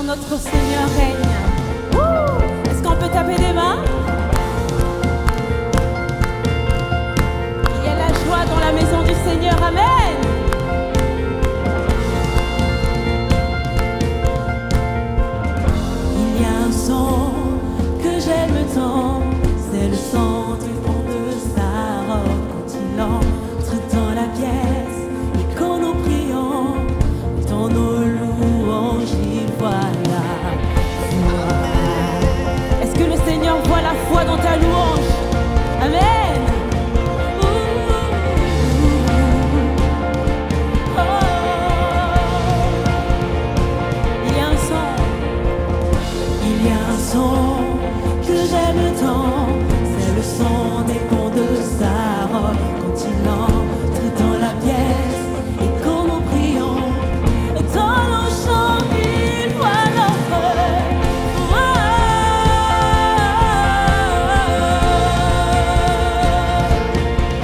notre Seigneur règne. Ouh! Est-ce qu'on peut taper des mains? Il y a la joie dans la maison du Seigneur. Amen. Il y a un son que j'aime tant, c'est le son du pont de sa robe quand il entre dans la pièce et quand nous prions, dans nos louanges, il voit la foi. Est-ce que le Seigneur voit la foi dans ta louange? Amen. Il y a un son que j'aime tant, c'est le son des ponts de sa robe quand il entre dans la pièce et quand nous prions, dans nos chants il voit notre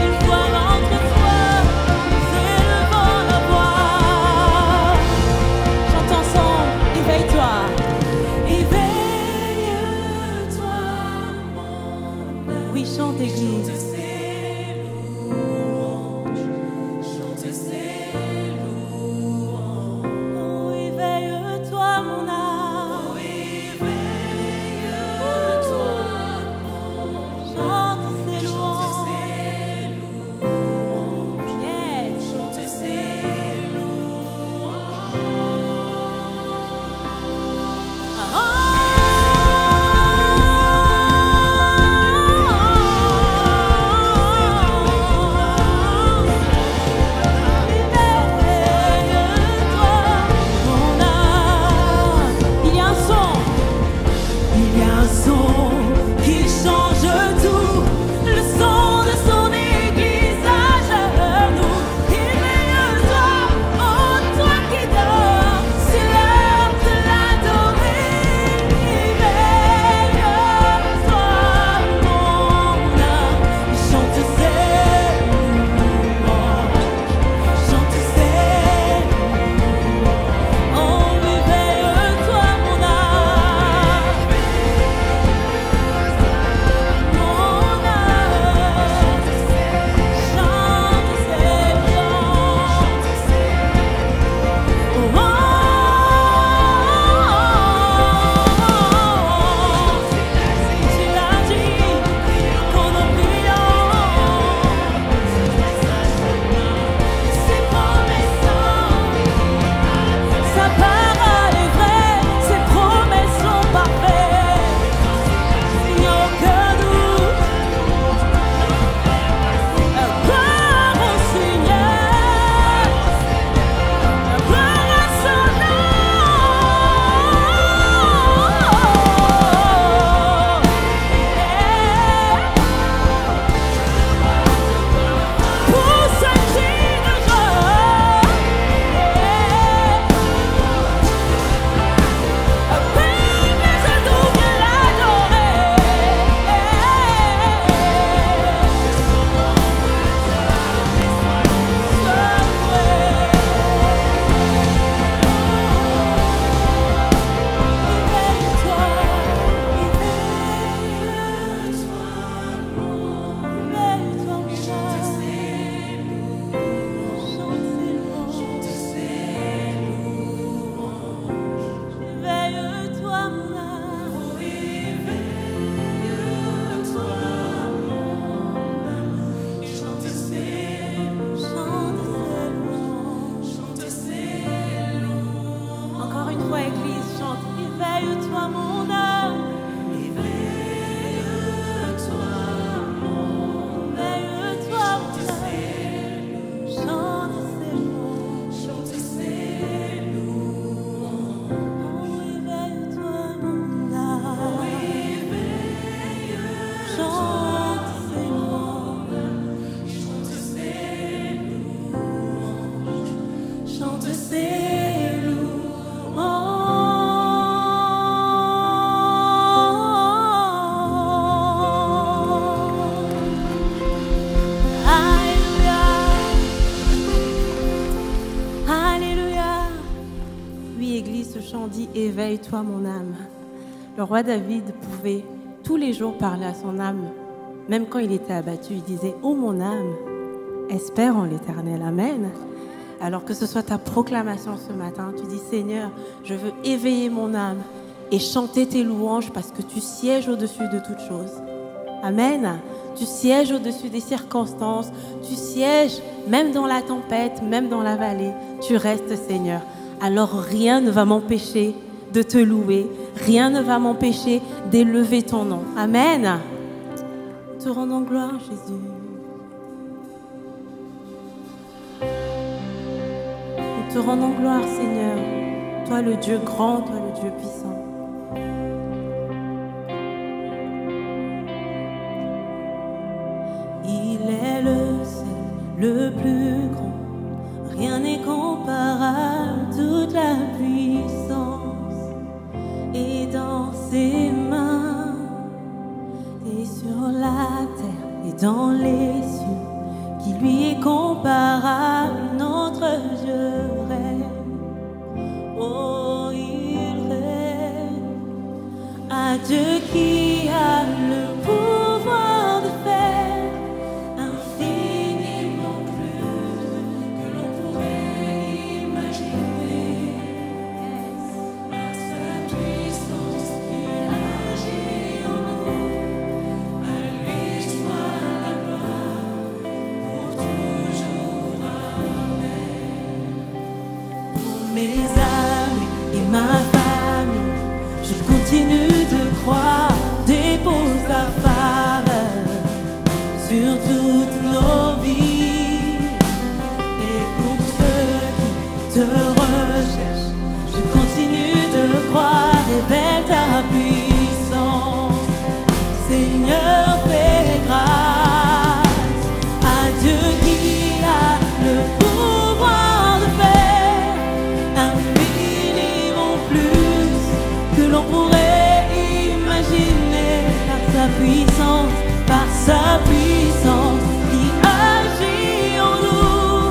il voit notre foi s'élevant la voix. Chante ensemble. Éveille-toi. Oui, chante Église. Oh, éveille-toi mon âme. Chante ses louanges. Yeah. Il y a un son. Il y a un son qui change tout, le son de son église à genoux. Éveille-toi, oh toi qui dors, c'est l'heure de l'adorer. Éveille-toi, mon âme, chante ses louanges, chante ses louanges. Oh, éveille-toi, mon âme. Mon âme, chante ses louanges. Oh, tu l'as dit, qu'on nous prions, ses promesses, sa parole est vraie, ses promesses sont parfaites. Il n'y a aucun doute. Gloire au Seigneur, gloire à son nom. Pour ce cri de joie, pays mes genoux viennent l'adorer. Éveille-toi, mon âme. Chante ses louanges. Encore une fois, Église, chante. Éveille-toi, mon âme. Éveille-toi, mon Éveille-toi, mon âme. chante ses louanges, chante ses louanges. Oh, éveille-toi, mon âme. Chante ses louanges, chante ses louanges. Alléluia. Alléluia. Oui, Église, ce chant chant dit « Éveille-toi mon âme ». Le roi David pouvait tous les jours parler à son âme. Même quand il était abattu, il disait « Oh mon âme, espère en l'Éternel. » Amen. Alors que ce soit ta proclamation ce matin, tu dis « Seigneur, je veux éveiller mon âme et chanter tes louanges parce que tu sièges au-dessus de toutes choses. » Amen. Tu sièges au-dessus des circonstances, tu sièges même dans la tempête, même dans la vallée. Tu restes, Seigneur. Alors rien ne va m'empêcher de te louer, rien ne va m'empêcher d'élever ton nom. Amen. Te rendons gloire, Jésus. Nous te rendons gloire, Seigneur. Toi le Dieu grand, toi le Dieu puissant. Il est le seul, le plus grand. Rien n'est comparable, toute la puissance est dans ses mains. Et sur la terre et dans les cieux, qui lui est comparable, notre Dieu règne. Oh, il règne. À Dieu qui a le pouvoir de faire infiniment plus que l'on pourrait imaginer. À sa puissance, il agit en nous. À lui soit la gloire pour toujours. Amen. Pour mes amis et ma famille, je continue de croire, dépose ta faveur sur toutes nos vies. Et pour ceux qui te recherchent, je continue de croire, révèle ta puissance. Seigneur, fais grâce à Dieu qui a le pouvoir de faire infiniment plus que l'on pourrait imaginer, par sa puissance qui agit en nous.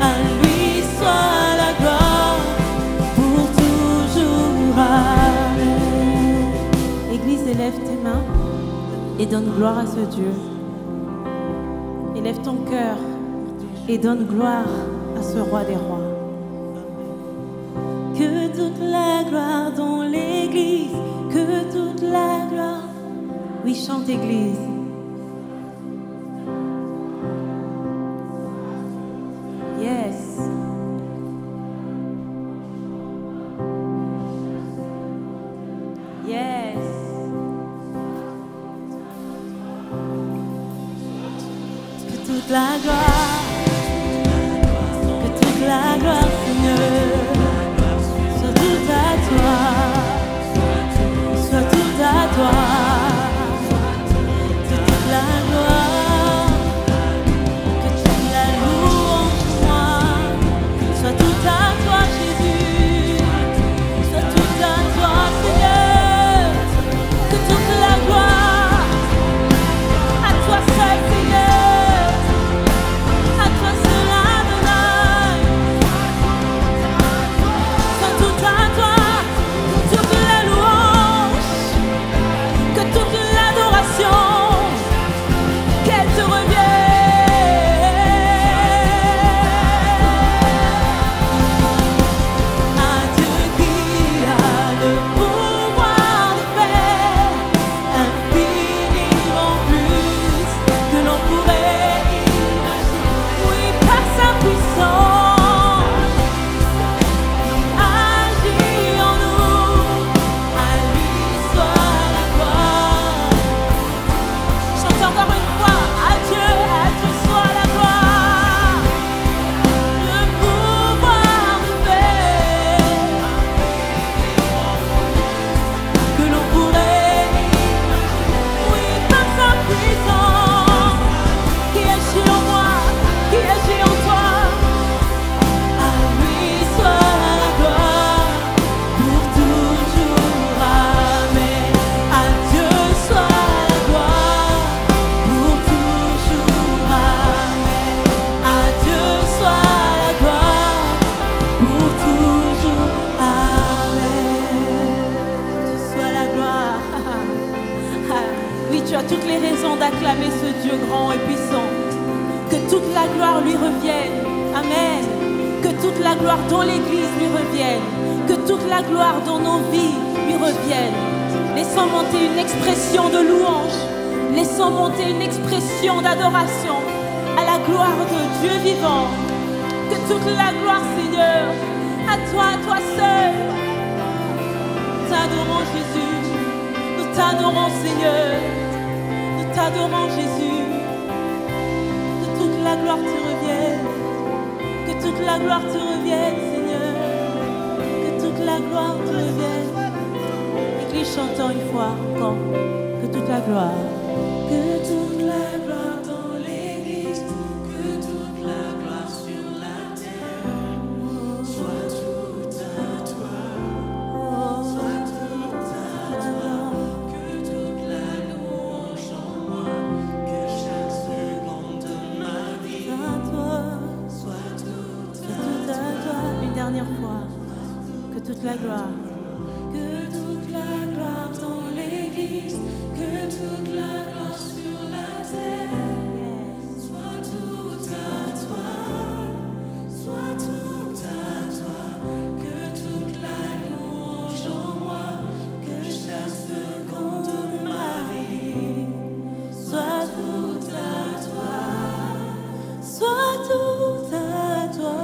À lui soit la gloire pour toujours. Amen. Église, élève tes mains et donne gloire à ce Dieu. Élève ton cœur et donne gloire à ce roi des rois. Que toute la gloire dans l'église, que toute la gloire. Oui, chante Église. Yes. Yes. Que toute la gloire, que toute la gloire, Seigneur, soit toute à toi, soit toute à toi. Que toute la gloire, que toute la louange, moi, soit toute à toi, Jésus, soit toute à toi, Seigneur. Que toute la gloire à toi seul, Seigneur. proclamer ce Dieu grand et puissant. Que toute la gloire lui revienne. Amen. Que toute la gloire dans l'Église lui revienne. Que toute la gloire dans nos vies lui revienne. Laissons monter une expression de louange. Laissons monter une expression d'adoration à la gloire de Dieu vivant. Que toute la gloire, Seigneur, à toi seul. Nous t'adorons, Jésus. Nous t'adorons, Seigneur. Nous t'adorons, Jésus. Que toute la gloire te revienne. Que toute la gloire te revienne, Seigneur. Que toute la gloire te revienne. Église, chantons une fois encore. Que toute la gloire. Que toute la gloire dans l'Église. Que toute la gloire sur la terre. Soit tout à toi. Soit tout à toi. Que toute la louange en moi. Que chaque seconde de ma vie. À toi. Soit tout à toi. Une dernière fois. Que toute la gloire. Que toute la gloire dans l'Église. Que toute la gloire sur la terre. Soit tout à toi. Soit tout à toi. Que toute la louange en moi. Que chaque seconde de ma vie. Soit tout à toi. Soit tout à toi.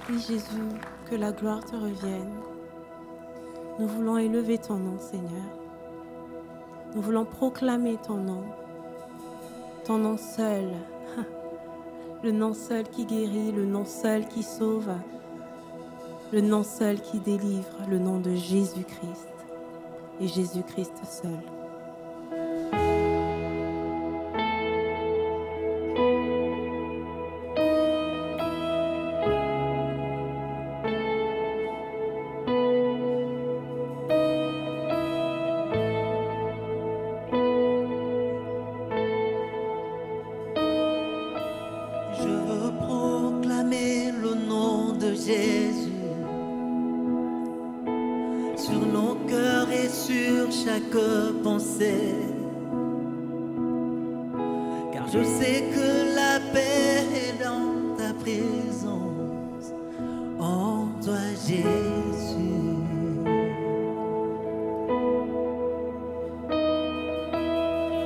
Oui, Jésus, que la gloire te revienne. Nous voulons élever ton nom, Seigneur. Nous voulons proclamer ton nom seul, le nom seul qui guérit, le nom seul qui sauve, le nom seul qui délivre, le nom de Jésus-Christ et Jésus-Christ seul. Je veux proclamer le nom de Jésus sur nos cœurs et sur chaque pensée. Car je sais que la paix est dans ta présence, en toi Jésus.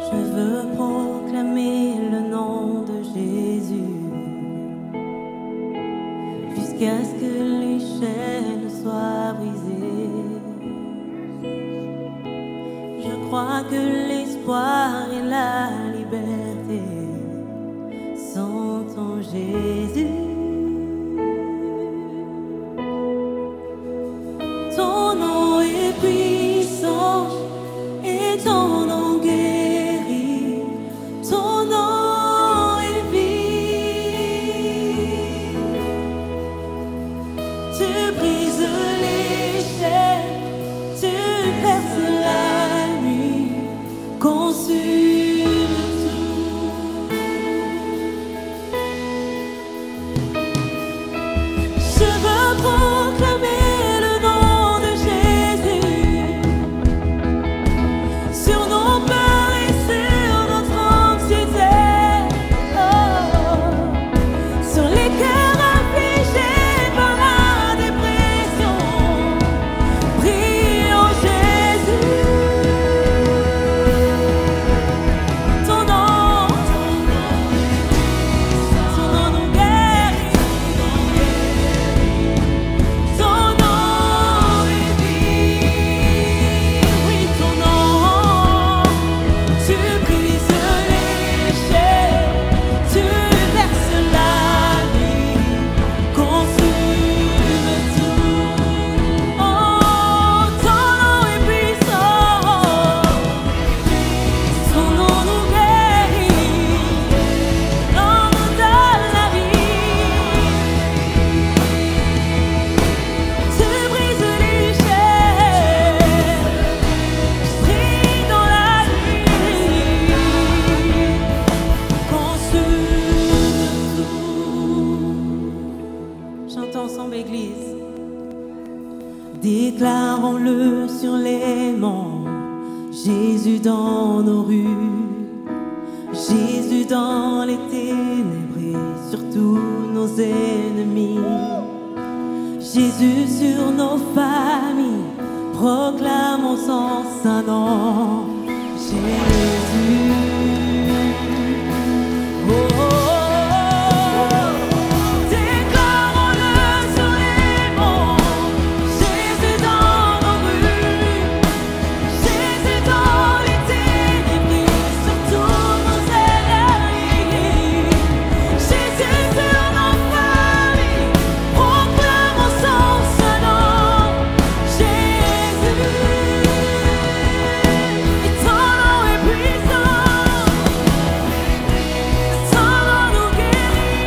Je veux proclamer le nom de Jésus jusqu'à ce que les chaînes soient brisées. Je crois que l'espoir et la liberté sont en Jésus. Ton nom est puissant et ton nom guérit. Ton nom est vie. Tu brises les chaînes, tu perces la nuit, consumes tout. Jésus dans nos rues, Jésus dans les ténèbres et sur tous nos ennemis. Jésus sur nos familles, proclamons son saint nom. Jésus. Oh, oh, oh. Déclarons-le sur les monts, Jésus dans nos rues, Jésus dans les ténèbres, sur tous nos ennemis. Jésus sur nos familles, proclamons son saint nom. Jésus, et ton nom est puissant, ton nom nous guérit,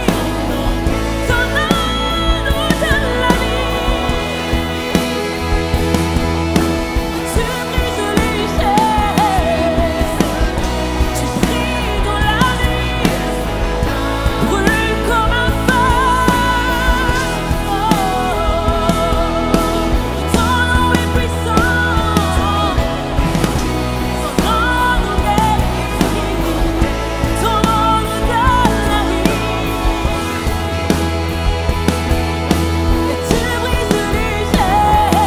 ton nom nous donne la vie. Tu brises les chaînes, tu brilles dans la nuit, brûle comme un feu. Ton nom est puissant, ton nom nous guérit, ton nom nous donne la vie. Et tu brises les chaînes,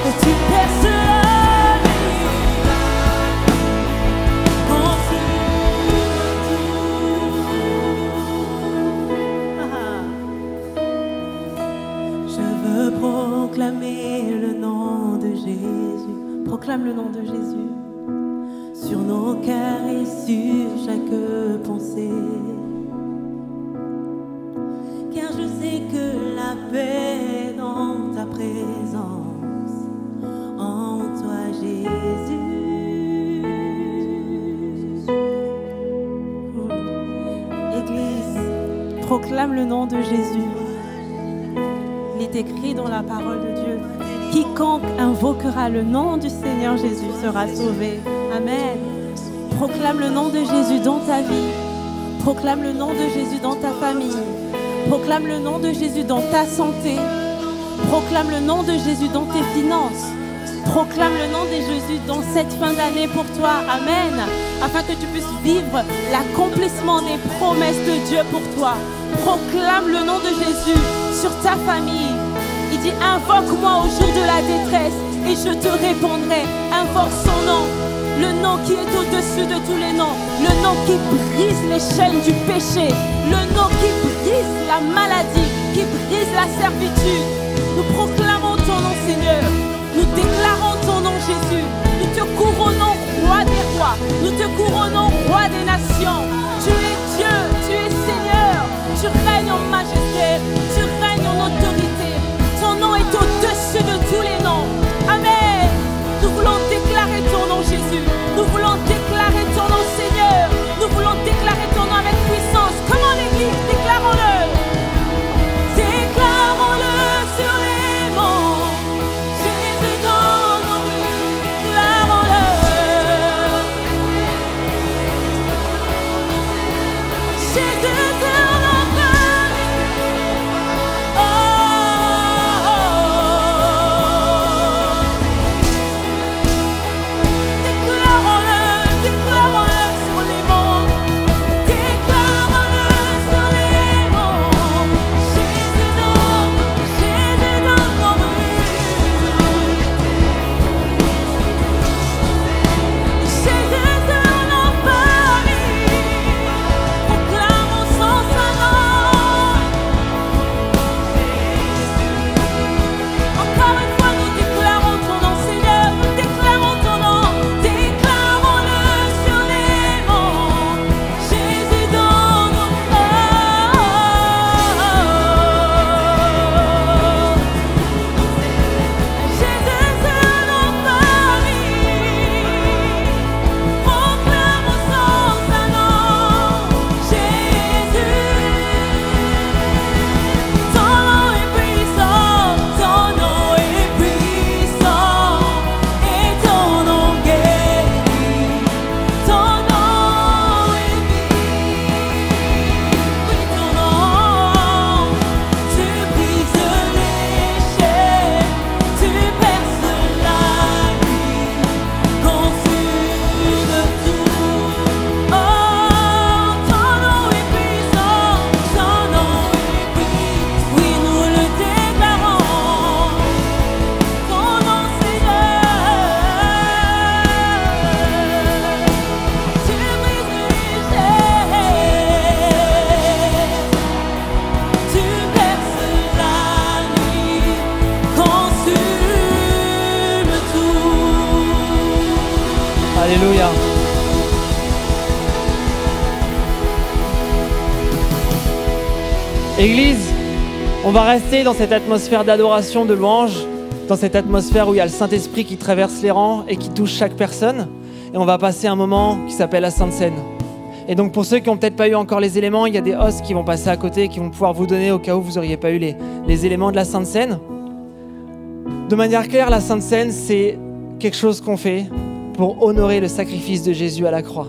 et tu perces la nuit. Je veux proclamer le nom de Jésus. Proclame le nom de Jésus. Sur nos cœurs et sur chaque pensée. Car je sais que la paix est dans ta présence, en toi Jésus. Église, proclame le nom de Jésus. Il est écrit dans la parole de Dieu: quiconque invoquera le nom du Seigneur Jésus sera sauvé. Amen. Proclame le nom de Jésus dans ta vie. Proclame le nom de Jésus dans ta famille. Proclame le nom de Jésus dans ta santé. Proclame le nom de Jésus dans tes finances. Proclame le nom de Jésus dans cette fin d'année pour toi. Amen. Afin que tu puisses vivre l'accomplissement des promesses de Dieu pour toi. Proclame le nom de Jésus sur ta famille. Il dit: invoque-moi au jour de la détresse et je te répondrai. Invoque son nom, le nom qui est au-dessus de tous les noms, le nom qui brise les chaînes du péché, le nom qui brise la maladie, qui brise la servitude. Nous proclamons ton nom, Seigneur. Nous déclarons ton nom, Jésus. Nous te couronnons roi des rois. Nous te couronnons roi des nations. Tu es Dieu, tu es Seigneur. Tu règnes en majesté, tu règnes en autorité. Ton nom est au-dessus de tous les noms. Amen. Nous voulons déclarer ton nom, Jésus. Nous voulons déclarer ton nom, Seigneur. Nous voulons déclarer ton nom avec puissance. Comment l'Église? Déclarons-le. Déclarons-le sur les monts. Jésus dans nos rues. Déclarons-le. Alléluia. Église, on va rester dans cette atmosphère d'adoration, de louange, dans cette atmosphère où il y a le Saint-Esprit qui traverse les rangs et qui touche chaque personne. Et on va passer un moment qui s'appelle la Sainte Seine. Et donc pour ceux qui n'ont peut-être pas eu encore les éléments, il y a des hostes qui vont passer à côté, qui vont pouvoir vous donner au cas où vous n'auriez pas eu les éléments de la Sainte Seine. De manière claire, la Sainte Seine, c'est quelque chose qu'on fait pour honorer le sacrifice de Jésus à la croix.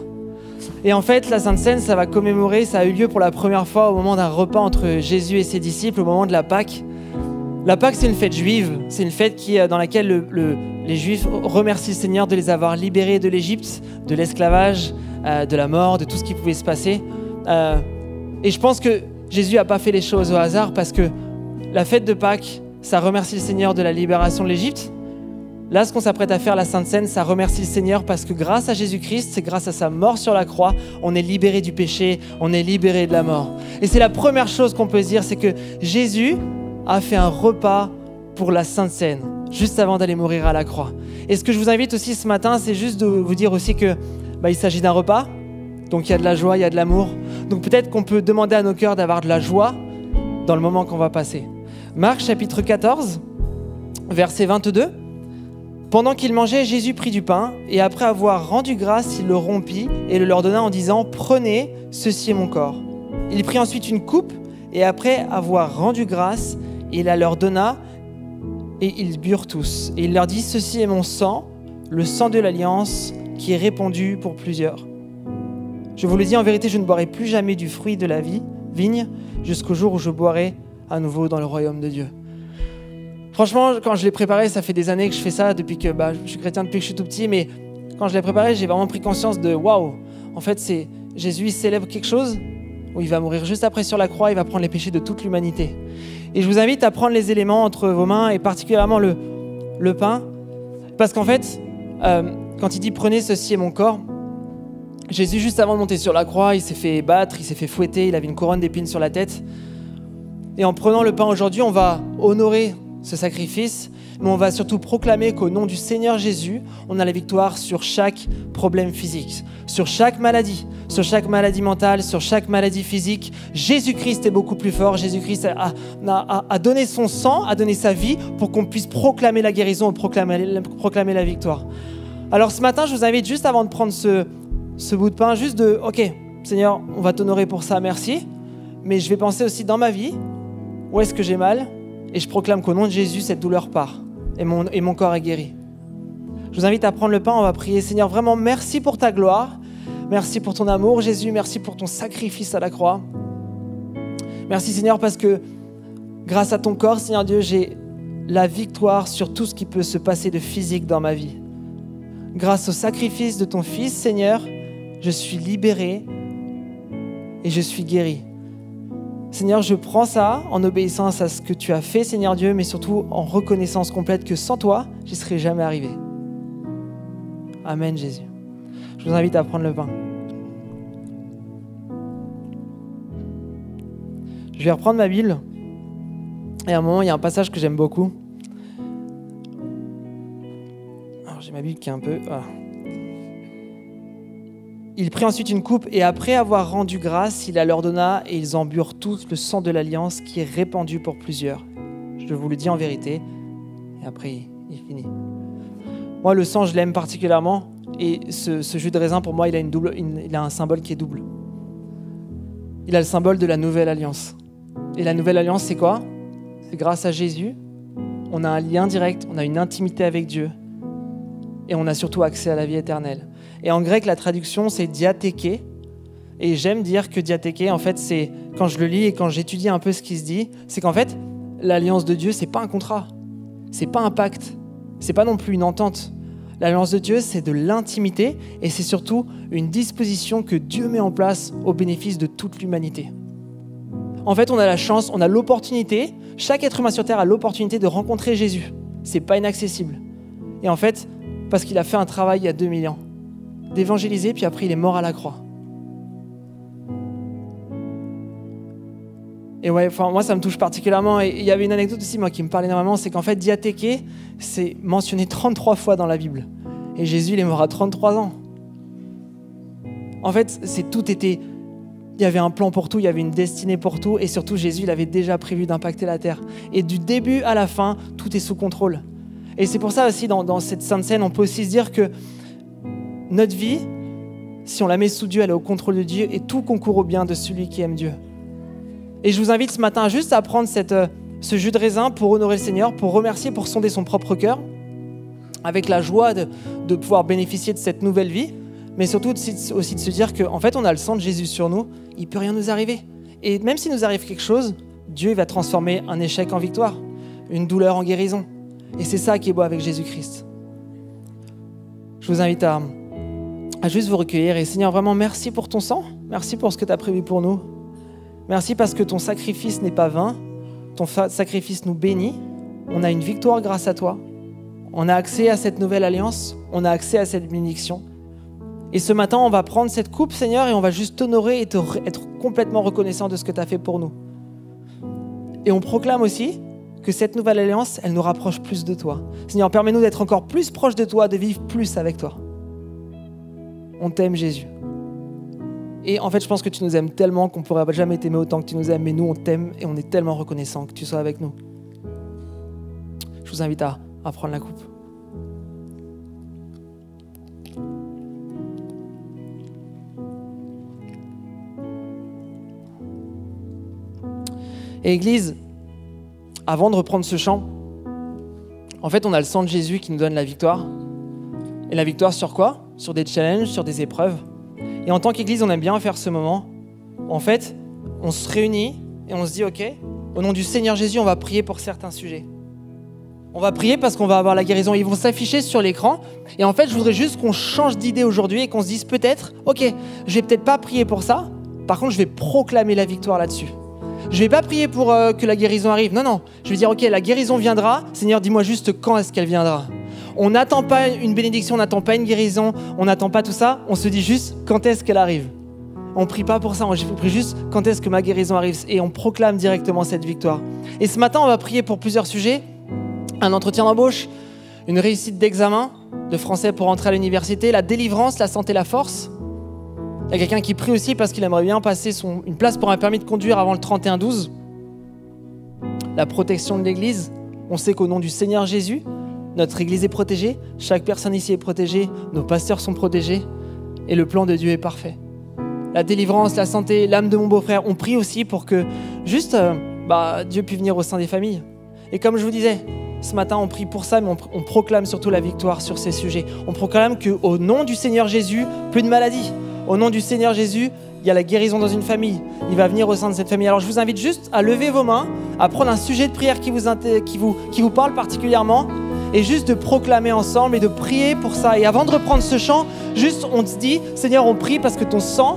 Et en fait, la Sainte Seine, ça a eu lieu pour la première fois au moment d'un repas entre Jésus et ses disciples, au moment de la Pâque. La Pâque, c'est une fête juive, c'est une fête dans laquelle les Juifs remercient le Seigneur de les avoir libérés de l'Égypte, de l'esclavage, de la mort, de tout ce qui pouvait se passer. Et je pense que Jésus n'a pas fait les choses au hasard parce que la fête de Pâques, ça remercie le Seigneur de la libération de l'Égypte. Là, ce qu'on s'apprête à faire, la Sainte Seine, ça remercie le Seigneur parce que grâce à Jésus-Christ, c'est grâce à sa mort sur la croix, on est libéré du péché, on est libéré de la mort. Et c'est la première chose qu'on peut se dire, c'est que Jésus a fait un repas pour la Sainte Seine, juste avant d'aller mourir à la croix. Et ce que je vous invite aussi ce matin, c'est juste de vous dire aussi que il s'agit d'un repas, donc il y a de la joie, il y a de l'amour. Donc peut-être qu'on peut demander à nos cœurs d'avoir de la joie dans le moment qu'on va passer. Marc chapitre 14, verset 22. Pendant qu'ils mangeaient, Jésus prit du pain et après avoir rendu grâce, il le rompit et le leur donna en disant « Prenez, ceci est mon corps ». Il prit ensuite une coupe et après avoir rendu grâce, il la leur donna et ils burent tous. Et il leur dit « Ceci est mon sang, le sang de l'alliance qui est répandu pour plusieurs. Je vous le dis en vérité, je ne boirai plus jamais du fruit de la vigne jusqu'au jour où je boirai à nouveau dans le royaume de Dieu. » Franchement, quand je l'ai préparé, ça fait des années que je fais ça, depuis que je suis chrétien depuis que je suis tout petit, mais quand je l'ai préparé, j'ai vraiment pris conscience de waouh, en fait, c'est Jésus, il célèbre quelque chose où il va mourir juste après sur la croix, il va prendre les péchés de toute l'humanité. Et je vous invite à prendre les éléments entre vos mains et particulièrement le pain, parce qu'en fait, quand il dit prenez, ceci est mon corps, Jésus, juste avant de monter sur la croix, il s'est fait battre, il s'est fait fouetter, il avait une couronne d'épines sur la tête. Et en prenant le pain aujourd'hui, on va honorer ce sacrifice, mais on va surtout proclamer qu'au nom du Seigneur Jésus, on a la victoire sur chaque problème physique, sur chaque maladie mentale, sur chaque maladie physique. Jésus-Christ est beaucoup plus fort. Jésus-Christ a donné son sang, a donné sa vie pour qu'on puisse proclamer la guérison et proclamer la victoire. Alors ce matin, je vous invite juste avant de prendre ce bout de pain, juste de, ok, Seigneur, on va t'honorer pour ça, merci, mais je vais penser aussi dans ma vie, où est-ce que j'ai mal ? Et je proclame qu'au nom de Jésus, cette douleur part et mon corps est guéri. Je vous invite à prendre le pain, on va prier. Seigneur, vraiment, merci pour ta gloire. Merci pour ton amour, Jésus. Merci pour ton sacrifice à la croix. Merci, Seigneur, parce que grâce à ton corps, Seigneur Dieu, j'ai la victoire sur tout ce qui peut se passer de physique dans ma vie. Grâce au sacrifice de ton Fils, Seigneur, je suis libéré et je suis guéri. Seigneur, je prends ça en obéissance à ce que tu as fait, Seigneur Dieu, mais surtout en reconnaissance complète que sans toi, j'y serais jamais arrivé. Amen, Jésus. Je vous invite à prendre le pain. Je vais reprendre ma Bible. Et à un moment, il y a un passage que j'aime beaucoup. Alors, j'ai ma Bible qui est un peu... Ah. Il prit ensuite une coupe et après avoir rendu grâce, il la leur donna et ils en burent tous le sang de l'alliance qui est répandu pour plusieurs. Je vous le dis en vérité. Et après, il finit. Moi, le sang, je l'aime particulièrement. Et ce jus de raisin, pour moi, il a un symbole qui est double. Il a le symbole de la nouvelle alliance. Et la nouvelle alliance, c'est quoi ? C'est grâce à Jésus, on a un lien direct, on a une intimité avec Dieu. Et on a surtout accès à la vie éternelle. Et en grec, la traduction, c'est diatheke. Et j'aime dire que diatheke, en fait, c'est, quand je le lis et quand j'étudie un peu ce qui se dit, c'est qu'en fait, l'alliance de Dieu, c'est pas un contrat. C'est pas un pacte. C'est pas non plus une entente. L'alliance de Dieu, c'est de l'intimité et c'est surtout une disposition que Dieu met en place au bénéfice de toute l'humanité. En fait, on a la chance, on a l'opportunité, chaque être humain sur Terre a l'opportunité de rencontrer Jésus. C'est pas inaccessible. Et en fait, parce qu'il a fait un travail il y a 2000 ans, d'évangéliser, puis après il est mort à la croix. Et ouais, moi ça me touche particulièrement. Et il y avait une anecdote aussi moi qui me parlait énormément, c'est qu'en fait diatheke, c'est mentionné 33 fois dans la Bible. Et Jésus il est mort à 33 ans. En fait, il y avait un plan pour tout, il y avait une destinée pour tout, et surtout Jésus, il avait déjà prévu d'impacter la terre. Et du début à la fin, tout est sous contrôle. Et c'est pour ça aussi, dans cette Sainte Seine, on peut aussi se dire que notre vie, si on la met sous Dieu, elle est au contrôle de Dieu, et tout concourt au bien de celui qui aime Dieu. Et je vous invite ce matin juste à prendre ce jus de raisin pour honorer le Seigneur, pour remercier, pour sonder son propre cœur, avec la joie de pouvoir bénéficier de cette nouvelle vie, mais surtout aussi de se dire qu'en fait, on a le sang de Jésus sur nous, il ne peut rien nous arriver. Et même s'il nous arrive quelque chose, Dieu va transformer un échec en victoire, une douleur en guérison. Et c'est ça qui est beau avec Jésus-Christ. Je vous invite à juste vous recueillir. Et Seigneur, vraiment, merci pour ton sang. Merci pour ce que tu as prévu pour nous. Merci parce que ton sacrifice n'est pas vain. Ton sacrifice nous bénit. On a une victoire grâce à toi. On a accès à cette nouvelle alliance. On a accès à cette bénédiction. Et ce matin, on va prendre cette coupe, Seigneur, et on va juste t'honorer et être complètement reconnaissant de ce que tu as fait pour nous. Et on proclame aussi que cette nouvelle alliance, elle nous rapproche plus de toi. Seigneur, permets-nous d'être encore plus proches de toi, de vivre plus avec toi. On t'aime, Jésus. Et en fait, je pense que tu nous aimes tellement qu'on ne pourrait jamais t'aimer autant que tu nous aimes, mais nous, on t'aime et on est tellement reconnaissants que tu sois avec nous. Je vous invite à prendre la coupe. Et Église, avant de reprendre ce chant, en fait, on a le sang de Jésus qui nous donne la victoire. Et la victoire sur quoi? Sur des challenges, sur des épreuves. Et en tant qu'Église, on aime bien faire ce moment. En fait, on se réunit et on se dit, OK, au nom du Seigneur Jésus, on va prier pour certains sujets. On va prier parce qu'on va avoir la guérison. Ils vont s'afficher sur l'écran. Et en fait, je voudrais juste qu'on change d'idée aujourd'hui et qu'on se dise peut-être, OK, je vais peut-être pas prier pour ça. Par contre, je vais proclamer la victoire là-dessus. Je ne vais pas prier pour que la guérison arrive. Non. Je vais dire, OK, la guérison viendra. Seigneur, dis-moi juste quand est-ce qu'elle viendra. On n'attend pas une bénédiction, on n'attend pas une guérison, on n'attend pas tout ça. On se dit juste quand est-ce qu'elle arrive. On ne prie pas pour ça, on prie juste quand est-ce que ma guérison arrive. Et on proclame directement cette victoire. Et ce matin, on va prier pour plusieurs sujets. Un entretien d'embauche, une réussite d'examen de français pour entrer à l'université, la délivrance, la santé, la force. Il y a quelqu'un qui prie aussi parce qu'il aimerait bien passer une place pour un permis de conduire avant le 31-12. La protection de l'Église. On sait qu'au nom du Seigneur Jésus, notre Église est protégée. Chaque personne ici est protégée. Nos pasteurs sont protégés. Et le plan de Dieu est parfait. La délivrance, la santé, l'âme de mon beau-frère. On prie aussi pour que juste Dieu puisse venir au sein des familles. Et comme je vous disais, ce matin, on prie pour ça, mais on proclame surtout la victoire sur ces sujets. On proclame qu'au nom du Seigneur Jésus, plus de maladies. Au nom du Seigneur Jésus, il y a la guérison dans une famille. Il va venir au sein de cette famille. Alors je vous invite juste à lever vos mains, à prendre un sujet de prière qui vous parle particulièrement et juste de proclamer ensemble et de prier pour ça. Et avant de reprendre ce chant, juste on se dit, Seigneur, on prie parce que ton sang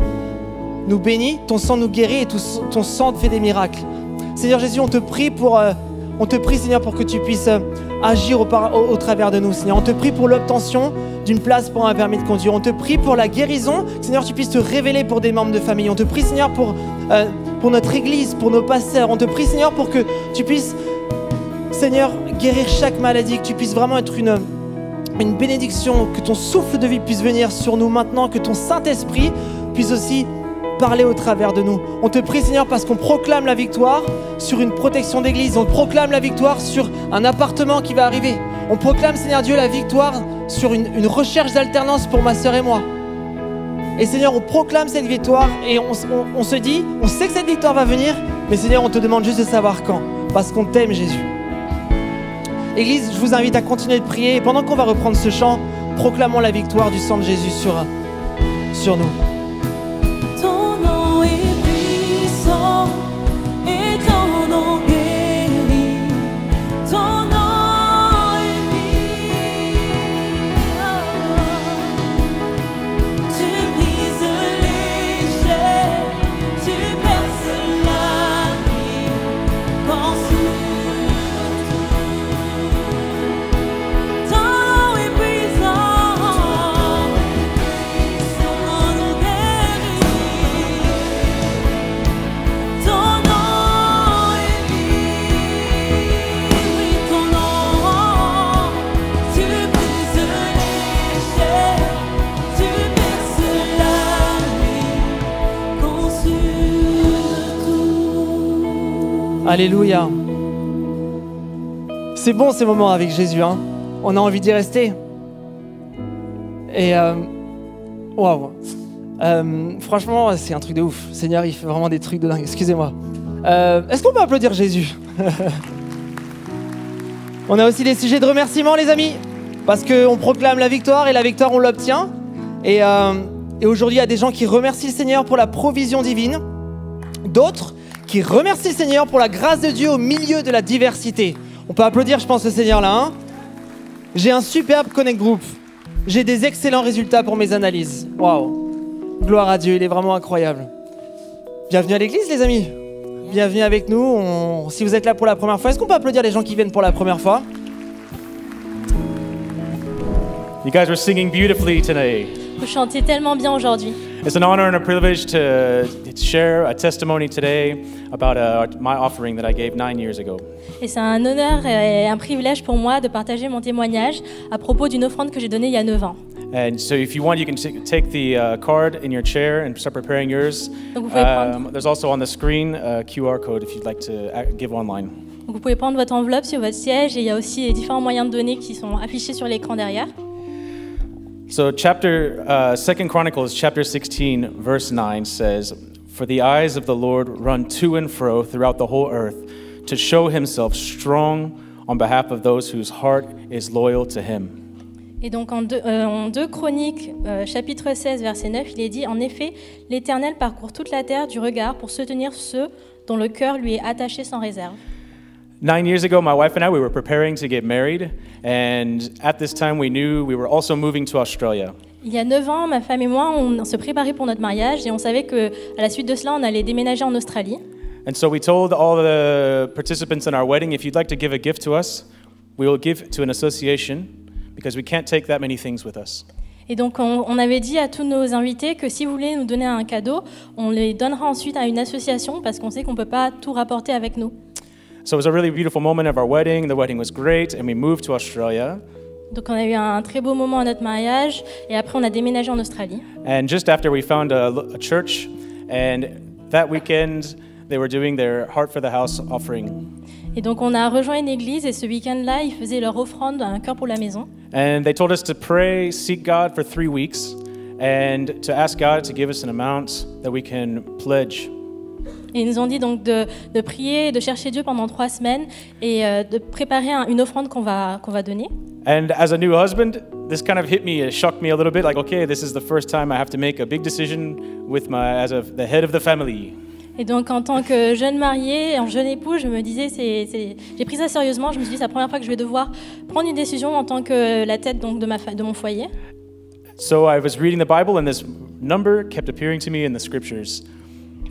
nous bénit, ton sang nous guérit et ton sang fait des miracles. Seigneur Jésus, on te prie, Seigneur, pour que tu puisses agir au travers de nous, Seigneur. On te prie pour l'obtention d'une place pour un permis de conduire. On te prie pour la guérison. Seigneur, tu puisses te révéler pour des membres de famille. On te prie, Seigneur, pour notre Église, pour nos pasteurs. On te prie, Seigneur, pour que tu puisses, Seigneur, guérir chaque maladie, que tu puisses vraiment être une bénédiction, que ton souffle de vie puisse venir sur nous maintenant, que ton Saint-Esprit puisse aussi parler au travers de nous. On te prie, Seigneur, parce qu'on proclame la victoire sur une protection d'église. On proclame la victoire sur un appartement qui va arriver. On proclame, Seigneur Dieu, la victoire sur une recherche d'alternance pour ma sœur et moi. Et Seigneur, on proclame cette victoire et on se dit, on sait que cette victoire va venir, mais Seigneur, on te demande juste de savoir quand, parce qu'on t'aime, Jésus. Église, je vous invite à continuer de prier et pendant qu'on va reprendre ce chant, proclamons la victoire du sang de Jésus sur nous. Ton nom est puissant. Alléluia. C'est bon ces moments avec Jésus, hein. On a envie d'y rester. Et waouh. Franchement, c'est un truc de ouf. Seigneur, il fait vraiment des trucs de dingue. Excusez-moi. Est-ce qu'on peut applaudir Jésus? On a aussi des sujets de remerciement, les amis, parce qu'on proclame la victoire et la victoire, on l'obtient. Et aujourd'hui, il y a des gens qui remercient le Seigneur pour la provision divine, d'autres qui remercient le Seigneur pour la grâce de Dieu au milieu de la diversité. On peut applaudir, je pense, le Seigneur là. Hein. J'ai un superbe Connect Group. J'ai des excellents résultats pour mes analyses. Waouh! Gloire à Dieu, il est vraiment incroyable. Bienvenue à l'église, les amis. Bienvenue avec nous. Si vous êtes là pour la première fois, est-ce qu'on peut applaudir les gens qui viennent pour la première fois? You guys were singing beautifully today. Vous chantez tellement bien aujourd'hui. It's an honor and a privilege to share a testimony today about my offering that I gave 9 years ago. Et c'est un honneur et un privilège pour moi de partager mon témoignage à propos d'une offrande que j'ai donnée il y a 9 ans. And so if you want, you can take the card in your chair and start preparing yours. Donc vous pouvez prendre, There's also on the screen a QR code if you'd like to give online. donc vous pouvez prendre votre enveloppe sur votre siège et il y a aussi les différents moyens de donner qui sont affichés sur l'écran derrière. So 2 Chronicles chapter 16 verse 9 says, "For the eyes of the Lord run to and fro throughout the whole earth to show himself strong on behalf of those whose heart is loyal to him." Et donc en 2 Chroniques, chapitre 16, verset 9, il est dit « En effet, l'Éternel parcourt toute la terre du regard pour soutenir ceux dont le cœur lui est attaché sans réserve. » 9 years ago, my wife and I, we were preparing to get married, and at this time we knew we were also moving to Australia. Il y a 9 ans, ma femme et moi, on se préparait pour notre mariage et on savait qu'à la suite de cela, on allait déménager en Australie. And so we told all the participants in our wedding, if you'd like to give a gift to us, we will give to an association because we can't take that many things with us. Et donc, on avait dit à tous nos invités que si vous voulez nous donner un cadeau, on les donnera ensuite à une association parce qu'on sait qu'on ne peut pas tout rapporter avec nous. So it was a really beautiful moment of our wedding. The wedding was great, and we moved to Australia. Donc, on a eu un très beau moment à notre mariage et après, on a déménagé en Australie. And just after, we found a church, and that weekend, they were doing their Heart for the House offering. Et donc, on a rejoint une église et ce week-end-là, ils faisaient leur offrande, un cœur pour la maison. And they told us to pray, seek God for 3 weeks, and to ask God to give us an amount that we can pledge. Et ils nous ont dit donc de prier, de chercher Dieu pendant 3 semaines et de préparer une offrande qu'on va donner. And as a new husband, this kind of hit me, it shocked me a little bit, like, okay, this is the first time I have to make a big decision with the head of the family. Et donc, en tant que jeune mariée, en jeune époux, je me disais, j'ai pris ça sérieusement. Je me suis dit, c'est la première fois que je vais devoir prendre une décision en tant que la tête donc, de mon foyer. So I was reading the Bible, and this number kept appearing to me in the scriptures.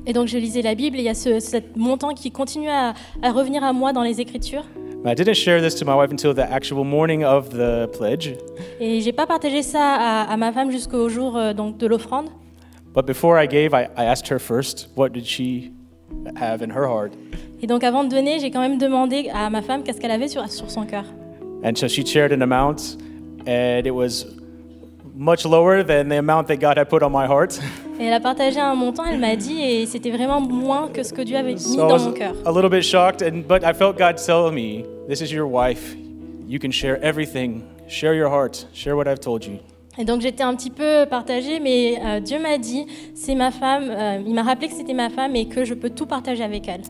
Et donc, je lisais la Bible, et il y a ce montant qui continue à revenir à moi dans les Écritures. I didn't share this to my wife until the actual morning of the pledge. Et j'ai pas partagé ça à ma femme jusqu'au jour donc, de l'offrande. But before I gave, I asked her first, what did she have in her heart? Et donc, avant de donner, j'ai quand même demandé à ma femme qu'est-ce qu'elle avait sur son cœur. And so she shared an amount, and it was much lower than the amount that God had put on my heart. Et elle a partagé un montant, elle m'a dit, et c'était vraiment moins que ce que Dieu avait mis So I dans was mon cœur. a little bit shocked, but I felt God tell me, this is your wife. You can share everything. Share your heart. Share what I've told you. Et donc j'étais un petit peu partagée, mais Dieu m'a dit, c'est ma femme, il m'a rappelé que c'était ma femme et que je peux tout partager avec elle.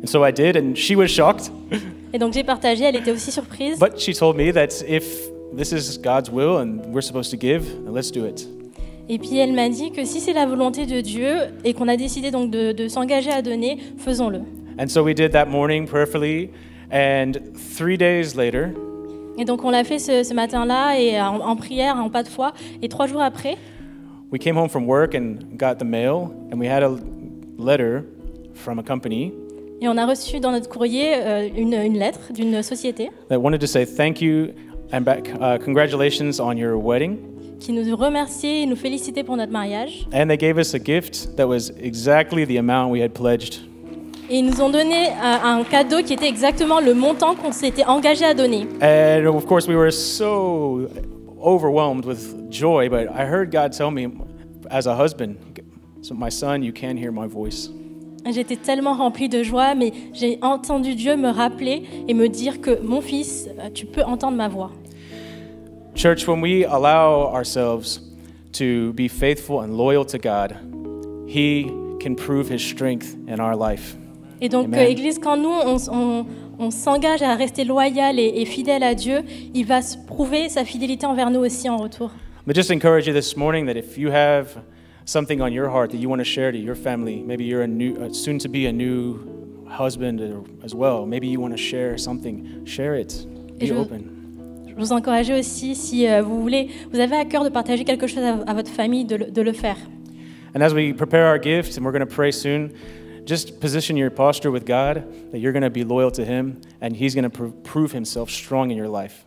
And so I did, and she was shocked. Et donc j'ai partagé, elle était aussi surprise. But she told me that if this is God's will and we're supposed to give, then let's do it. Et puis elle m'a dit que si c'est la volonté de Dieu et qu'on a décidé donc de s'engager à donner, faisons-le. And so we did that morning prayerfully, and 3 days later, Et donc on l'a fait ce matin-là et en prière, en pas de foi. Et 3 jours après, we came home from work and got the mail, and we had a letter from a company et on a reçu dans notre courrier une lettre d'une société that wanted to say thank you and congratulations on your wedding. qui nous remerciait et nous félicitait pour notre mariage. And they gave us a gift that was exactly the amount we had pledged. Et ils nous ont donné un cadeau qui était exactement le montant qu'on s'était engagé à donner. And of course, we were so overwhelmed with joy, but I heard God tell me as a husband, so my son, you can hear my voice. J'étais tellement remplie de joie, mais j'ai entendu Dieu me rappeler et me dire que mon fils, tu peux entendre ma voix. Church, when we allow ourselves to be faithful and loyal to God, He can prove His strength in our life. Et donc, Amen. Église, quand nous, on s'engage à rester loyal et fidèle à Dieu, il va se prouver sa fidélité envers nous aussi en retour. But just encourage you this morning that if you have something on your heart that you want to share to your family, maybe you're soon to be a new husband as well, maybe you want to share something, share it, be open. Je vous encourage aussi, si vous avez à cœur de partager quelque chose à votre famille, de le faire. And as we prepare our gifts, and we're going to pray soon, just position your posture with God that you're going to be loyal to Him, and He's going to prove Himself strong in your life.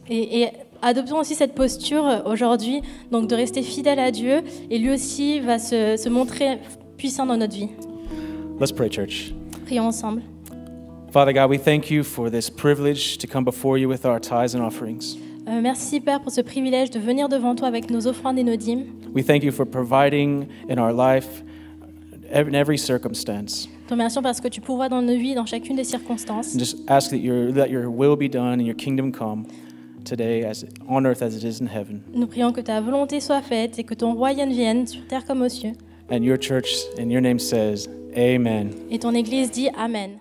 Et adoptons aussi cette posture aujourd'hui, donc de rester fidèle à Dieu, et lui aussi va se montrer puissant dans notre vie. Let's pray, church. Prions ensemble. Father God, we thank you for this privilege to come before you with our tithes and offerings. Merci Père pour ce privilège de venir devant toi avec nos offrandes et nos dîmes. We thank you for providing in our life in every circumstance. Te remercions parce que tu pourvois dans nos vies, dans chacune des circonstances. And just ask that your will be done and your kingdom come today on earth as it is in heaven. Nous prions que ta volonté soit faite et que ton royaume vienne sur terre comme aux cieux. And your church in your name says, Amen. Et ton Église dit Amen.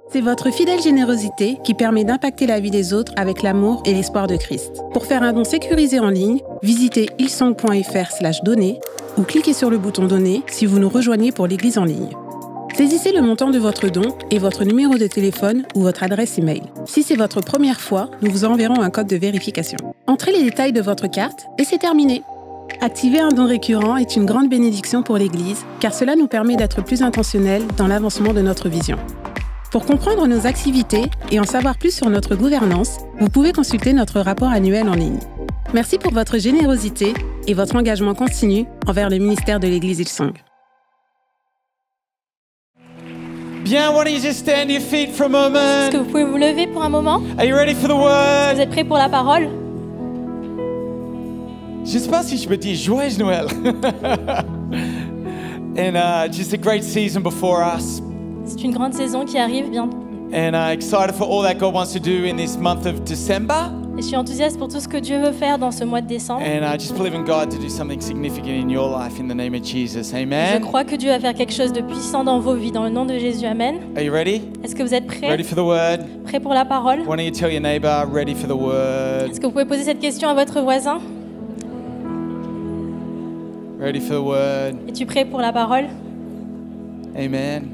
C'est votre fidèle générosité qui permet d'impacter la vie des autres avec l'amour et l'espoir de Christ. Pour faire un don sécurisé en ligne, visitez hillsong.fr/donner ou cliquez sur le bouton Donner si vous nous rejoignez pour l'Église en ligne. Saisissez le montant de votre don et votre numéro de téléphone ou votre adresse email. Si c'est votre première fois, nous vous enverrons un code de vérification. Entrez les détails de votre carte et c'est terminé. Activer un don récurrent est une grande bénédiction pour l'Église car cela nous permet d'être plus intentionnels dans l'avancement de notre vision. Pour comprendre nos activités et en savoir plus sur notre gouvernance, vous pouvez consulter notre rapport annuel en ligne. Merci pour votre générosité et votre engagement continu envers le ministère de l'Église Hillsong. Bien, why don't you just stand to your feet for a moment? Est-ce que vous pouvez vous lever pour un moment? Are you ready for the Vous word? êtes prêts pour la parole? Je sais pas si je peux dire joyeux Noël. And just a great season before us. C'est une grande saison qui arrive bientôt. And excited for all that God wants to do in this month of December. Et je suis enthousiaste pour tout ce que Dieu veut faire dans ce mois de décembre. And I just believe in God to do something significant in your life in the name of Jesus. Je Amen. crois que Dieu va faire quelque chose de puissant dans vos vies, dans le nom de Jésus. Amen. Are you ready? Est-ce que vous êtes prêts? Ready for the word? Prêts pour la parole? Why don't you tell your neighbor, ready for the word? Est-ce que vous pouvez poser cette question à votre voisin? Ready for the word? Es-tu prêt pour la parole? Amen.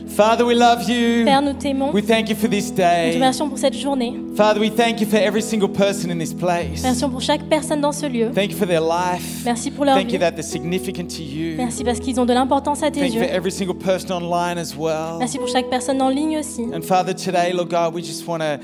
Father, we love you. Père, nous t'aimons. We thank you for this Nous te day. remercions pour cette journée. Father, we thank you for every single person in this place. Merci pour chaque personne dans ce lieu. Thank you for their life. Merci pour leur Thank vie. you that they're significant to you. Merci parce qu'ils ont de l'importance à tes Thank you yeux. for every single person online as well. Merci pour chaque personne en ligne aussi. And Father, today, Lord God, we just want to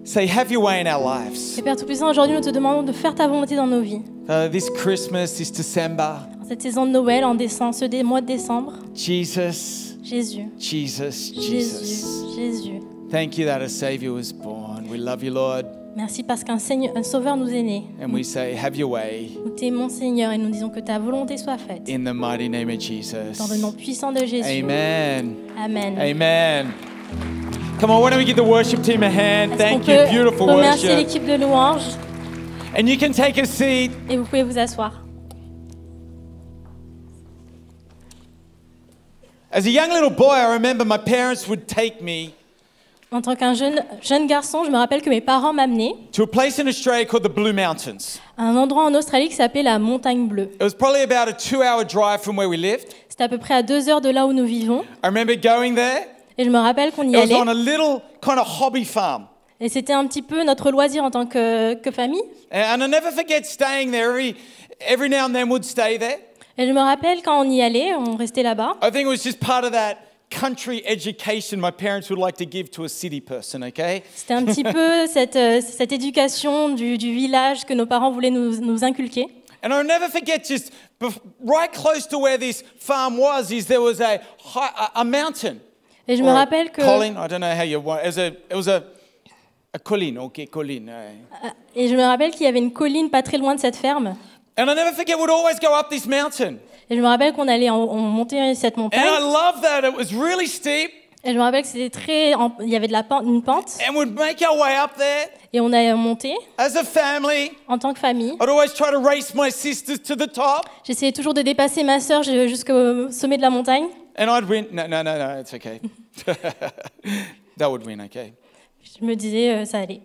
say, have your way in our lives. Et Père Tout-Puissant, aujourd'hui, nous te demandons de faire ta volonté dans nos vies. Father, this Christmas, this December, En cette saison de Noël, en décembre, mois de décembre, Jesus, Jésus, Jesus, Jésus, Jesus. Jésus. Thank you that a Savior was born. We love you, Lord. Merci parce qu'un Sauveur nous est né. And we say, have your way Nous t'aimons, Seigneur, et nous disons que ta volonté soit faite. in the mighty name of Jesus. Dans le nom puissant de Jésus. Amen. Amen. Amen. Come on, why don't we give the worship team a hand? Est-ce qu'on Thank you. peut Beautiful remercier worship. l'équipe de louange And you can take a seat. et vous pouvez vous asseoir. As a young little boy, I remember my parents would take me En tant qu'un jeune garçon, je me rappelle que mes parents m'amenaient to a place in Australia called the Blue Mountains. à un endroit en Australie qui s'appelait la Montagne Bleue. It was probably about a 2-hour drive from where we lived. C'était à peu près à 2 heures de là où nous vivons. I remember going there. Et je me rappelle qu'on y It was allait. on a little kind of hobby farm. Et c'était un petit peu notre loisir en tant que famille. And I never forget staying there. Every now and then we'd stay there. Et je me rappelle quand on y allait, on restait là-bas. I think it was just part of that country education my parents would like to give to a city person, okay? C'était un petit peu cette éducation du village que nos parents voulaient nous inculquer. And I'll never forget just right close to where this farm was there was a mountain. Et je Or me a rappelle que colline, I don't know how you want. It was a colline, okay, colline. et je me rappelle qu'il y avait une colline pas très loin de cette ferme. And I never forget we'd always go up this mountain. Et je me rappelle qu'on allait on montait cette And montagne. I love that it was really steep, Et je me rappelle que c'était il y avait une pente. and we'd make our way up there Et on a monté as a family. en tant que famille. I'd always try to race my sisters to the top, J'essayais toujours de dépasser ma sœur jusqu'au sommet de la montagne. and I'd win. No, it's okay. That would win, okay. Je me disais, ça allait.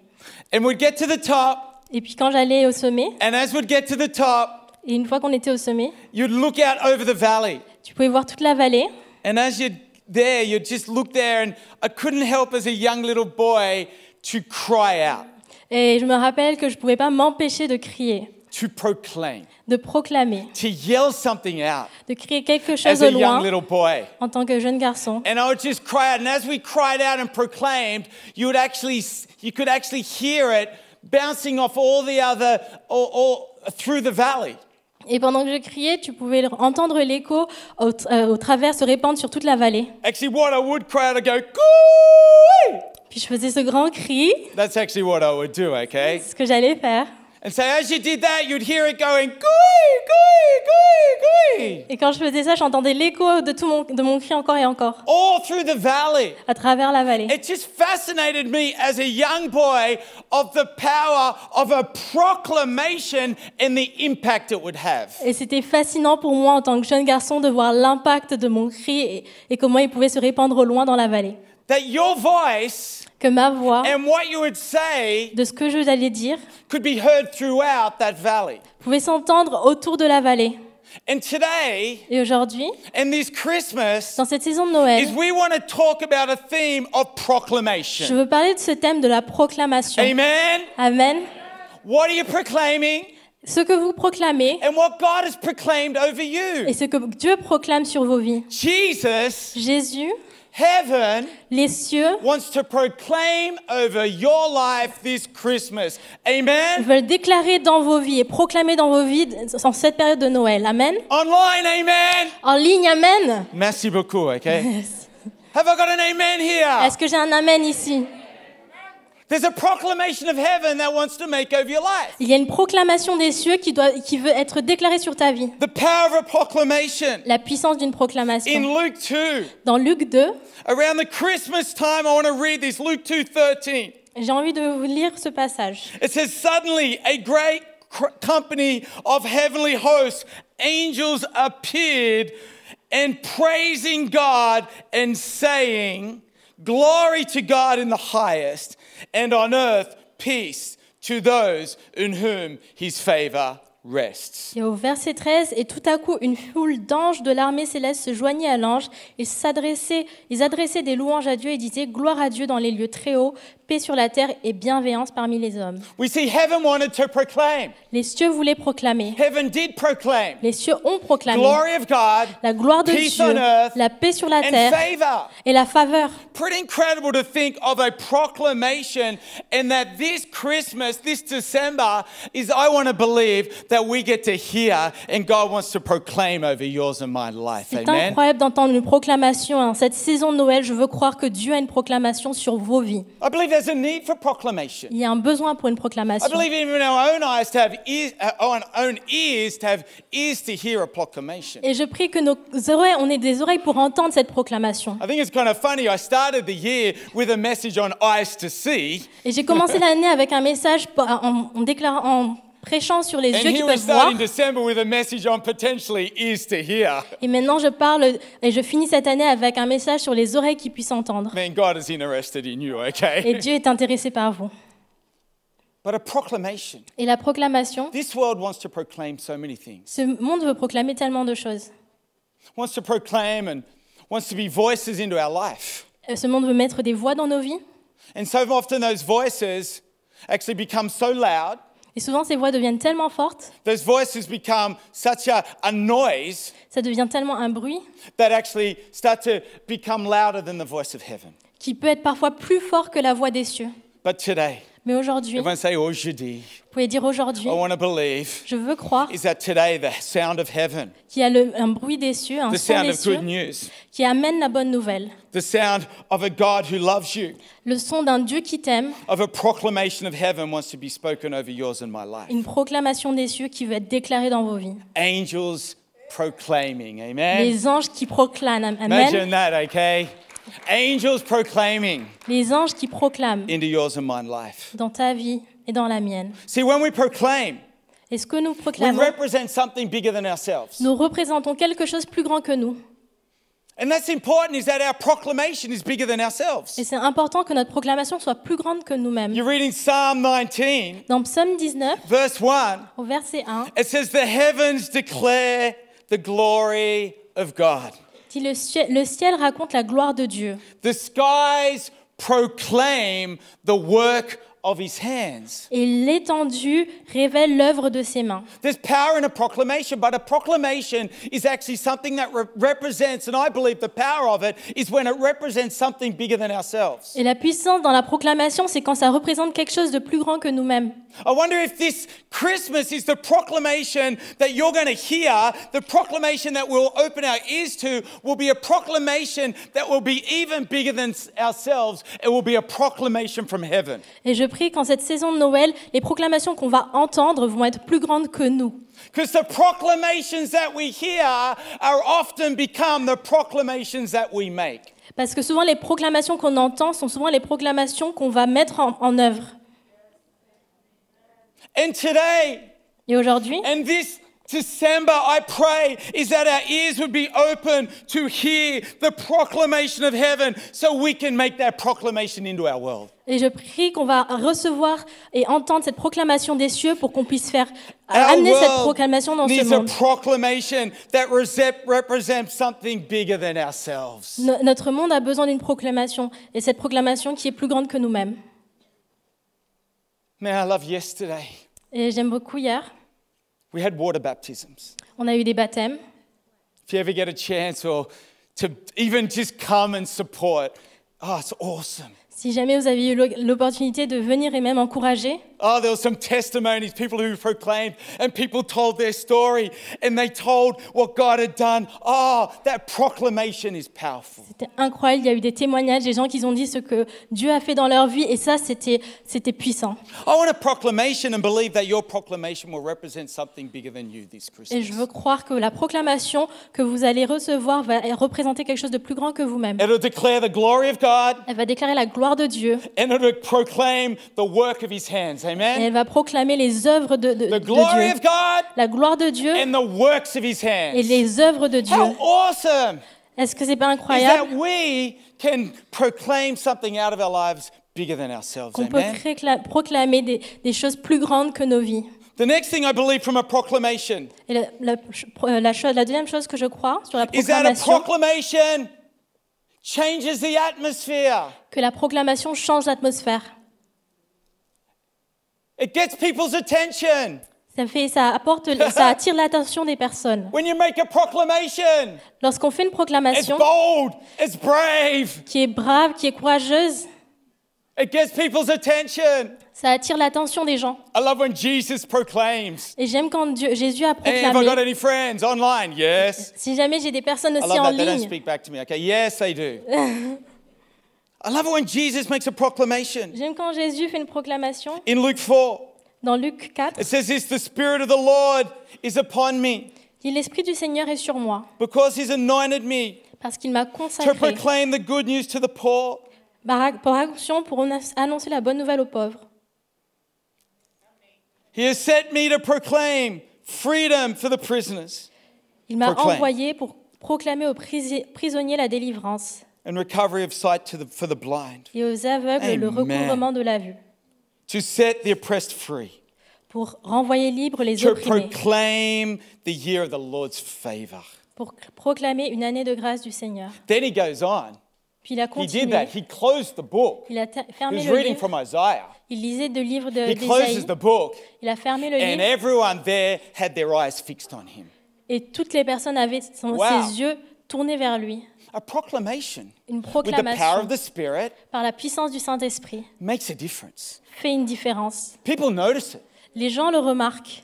And we'd get to the top, Et puis quand j'allais au sommet, and as we'd get to the top, et une fois qu'on était au sommet, you'd look out over the valley. tu pouvais voir toute la vallée. And as you'd there, you'd just look there, and I couldn't help as a young little boy to cry out, Et je me rappelle que je ne pouvais pas m'empêcher de crier, to proclaim, de proclamer, to yell something out de crier quelque as chose a au young loin little boy. en tant que jeune garçon. And I would just cry out, and as we cried out and proclaimed, you could actually hear it bouncing off all the other, all through the valley. Et pendant que je criais, tu pouvais entendre l'écho au travers se répandre sur toute la vallée. Actually, what I would cry out, I'd go, "Coo-ee!" Puis je faisais ce grand cri, That's actually what I would do, okay? ce que j'allais faire. And so as you did that, you'd hear it going, "Coo-ee, coo-ee, coo-ee, coo-ee," Et quand je faisais ça, j'entendais l'écho de mon cri encore et encore, all through the valley. à travers la vallée. It just fascinated me as a young boy of the power of a proclamation and the impact it would have. Et c'était fascinant pour moi en tant que jeune garçon de voir l'impact de mon cri et comment il pouvait se répandre au loin dans la vallée. That your voice Que ma voix, and what you would say de ce que je allais dire, could be heard throughout that valley. pouvait s'entendre autour de la vallée. And today, Et aujourd'hui, and this Christmas, dans cette saison de Noël, is we want to talk about a theme of je proclamation. veux parler de ce thème de la proclamation. Amen? Amen. What are you proclaiming? Ce que vous proclamez And what God has proclaimed over you. et ce que Dieu proclame sur vos vies. Jesus, Jésus, heaven, les cieux wants to proclaim over your life this Christmas. Amen? veulent déclarer dans vos vies et proclamer dans vos vies en cette période de Noël. Amen. Online, amen? En ligne, amen. Merci beaucoup, okay? Have I got an amen here? Est-ce que j'ai un amen ici? There's a proclamation of heaven that wants to make over your life. Il y a une proclamation des cieux qui veut être déclarée sur ta vie. The power of a proclamation. La puissance d'une In proclamation. Luke 2, Dans Luc 2, around the Christmas time, I want to read this, Luke 2:13. j'ai envie de vous lire ce passage. It says, "Suddenly a great company of heavenly hosts, angels appeared, and praising God and saying, Glory to God in the highest, and on earth peace to those in whom his favor rests." Et au verset 13, et tout à coup, une foule d'anges de l'armée céleste se joignit à l'ange. Ils adressaient des louanges à Dieu et disaient gloire à Dieu dans les lieux très hauts, paix sur la terre et bienveillance parmi les hommes. We see heaven wanted to proclaim. Les cieux voulaient proclamer. Heaven did proclaim. Les cieux ont proclamé Glory of God, la gloire de peace Dieu, on earth, la paix sur la and terre favor. et la faveur. Pretty incredible to think of a proclamation, and that this Christmas, this December, I want to believe that we get to hear and God wants to proclaim over yours and my life. C'est Amen. incroyable d'entendre une proclamation. En cette saison de Noël, je veux croire que Dieu a une proclamation sur vos vies. I believe there's a need for proclamation. Il y a un besoin pour une I proclamation. believe even our own eyes to have ears, our own ears to have ears to hear a proclamation. Et je prie que nos oreilles, on ait des oreilles pour entendre cette proclamation. I think it's kind of funny. I started the year with a message on eyes to see, Et j'ai commencé l'année avec un message en prêchant sur les and yeux qui here we peuvent start voir. in December with a message on potentially ears to hear. Et maintenant, je parle et je finis cette année avec un message sur les oreilles qui puissent entendre. Man, God is interested in you, Et okay? Dieu est intéressé par vous. But a proclamation. Et la proclamation, This world wants to proclaim so many things. ce monde veut proclamer tellement de choses. Wants to proclaim and wants to be voices into our life. Ce monde veut mettre des voix dans nos vies. And so often those voices actually become so loud. Et souvent, ces voix deviennent tellement fortes, Those voices become such a noise ça devient tellement un bruit that actually start to become louder than the voice of heaven. qui peut être parfois plus fort que la voix des cieux. But today, Mais aujourd'hui, everyone say, aujourd'hui, vous pouvez dire aujourd'hui, I want to believe, je veux croire is that today the sound of heaven, qu'il y a un bruit des cieux, un the son sound des of cieux good news, qui amène la bonne nouvelle. the sound of a God who loves you, Le son d'un Dieu qui t'aime, of a proclamation of heaven wants to be spoken over yours and my life. une proclamation des cieux qui veut être déclarée dans vos vies. Angels proclaiming. Amen. Les anges qui proclament. Amen. Imagine that, okay? Angels proclaiming Les anges qui proclament into yours and mine life. dans ta vie et dans la mienne. See, when we proclaim, Et ce que nous we proclamons, represent something bigger than ourselves. nous représentons quelque chose de plus grand que nous. And that's important, is that our proclamation is bigger than ourselves. Et c'est important que notre proclamation soit plus grande que nous-mêmes. You're reading Psalm 19, Dans Psaume 19, verse 1. au verset 1, It says, the heavens declare the glory of God. dit le ciel raconte la gloire de Dieu. The skies proclaim the work of his hands. Et l'étendue révèle l'œuvre de ses mains. There's power in a proclamation, but a proclamation is actually something that represents, and I believe the power of it is when it represents something bigger than ourselves. Et la puissance dans la proclamation, c'est quand ça représente quelque chose de plus grand que nous-mêmes. I wonder if this Christmas is the proclamation that you're going to hear, the proclamation that we'll open our ears to will be a proclamation that will be even bigger than ourselves. It will be a proclamation from heaven. Et je prie qu'en cette saison de Noël, les proclamations qu'on va entendre vont être plus grandes que nous. Because the proclamations that we hear are often become the proclamations that we make. Parce que souvent, les proclamations qu'on entend sont souvent les proclamations qu'on va mettre en œuvre. And today, Et aujourd'hui, and this December, I pray, is that our ears would be open to hear the proclamation of heaven so we can make that proclamation into our world. et je prie qu'on va recevoir et entendre cette proclamation des cieux pour qu'on puisse faire Our amener cette world proclamation dans ce needs a monde. proclamation that represents something bigger than ourselves. Notre monde a besoin d'une proclamation, et cette proclamation qui est plus grande que nous-mêmes. Man, I love yesterday. Et j'aime beaucoup hier, We had water baptisms. on a eu des baptêmes. If you ever get a chance or to even just come and support, oh, it's awesome. Si jamais vous avez eu l'opportunité de venir et même encourager, Oh, there were some testimonies, people who proclaimed, and people told their story, and they told what God had done. Oh, that proclamation is powerful. c'était incroyable. Il y a eu des témoignages, des gens qui ont dit ce que Dieu a fait dans leur vie, et ça, c'était puissant. I want a proclamation and believe that your proclamation will represent something bigger than you this Et je Christmas. veux croire que la proclamation que vous allez recevoir va représenter quelque chose de plus grand que vous-même. It'll declare the glory of God, Elle va déclarer la gloire de Dieu, and it'll proclaim the work of His hands. et Amen. elle va proclamer les œuvres de The glory Dieu, of God la gloire de Dieu and the works of His et hands. les œuvres de Dieu. How awesome Est-ce que c'est pas is incroyable that we can proclaim something out of our lives bigger than ourselves. qu'on peut Amen. proclamer des choses plus grandes que nos vies? The next thing I believe from a proclamation Et la deuxième chose que je crois sur la is that a proclamation, proclamation changes the atmosphere. que la proclamation change l'atmosphère. It gets people's attention. Ça attire l'attention des personnes. When you make a proclamation, Lorsqu'on fait une it's proclamation bold, it's brave, qui est brave, qui est courageuse, it gets people's attention. ça attire l'attention des gens. I love when Jesus proclaims. Et j'aime quand Jésus a Hey, have I got proclamé. any friends online? Yes. Si jamais j'ai des personnes I aussi love en that. They don't ligne, speak back to me. Okay, yes, they do. I love it when Jesus makes a proclamation. j'aime quand Jésus fait une proclamation. In Luke 4, Dans Luc 4, it says this, the Spirit of the Lord is upon me il dit, l'Esprit du Seigneur est sur moi, because He's anointed me parce qu'il m'a to consacré proclaim the good news to the poor. pour annoncer la bonne nouvelle aux pauvres. He has set me to proclaim freedom for the prisoners Il m'a Proclaim. envoyé pour proclamer aux prisonniers la délivrance and recovery of sight for the blind, et aux aveugles le Amen. recouvrement de la vue, to set the oppressed free, pour renvoyer libres les to opprimés, proclaim the year of the Lord's favor. pour proclamer une année de grâce du Seigneur. Then he goes on. Puis il a He did continué. that. He closed the book. Il a He fermé was le reading livre. from Isaiah. Il lisait le livre He closes d'Ésaïe. the book, Il a fermé le and livre everyone there had their eyes fixed on him. et toutes les personnes avaient Wow. ses yeux tournés vers lui. A proclamation Une with the power proclamation of the Spirit par la puissance du Saint-Esprit makes a difference. fait une différence. People notice it. Les gens le remarquent.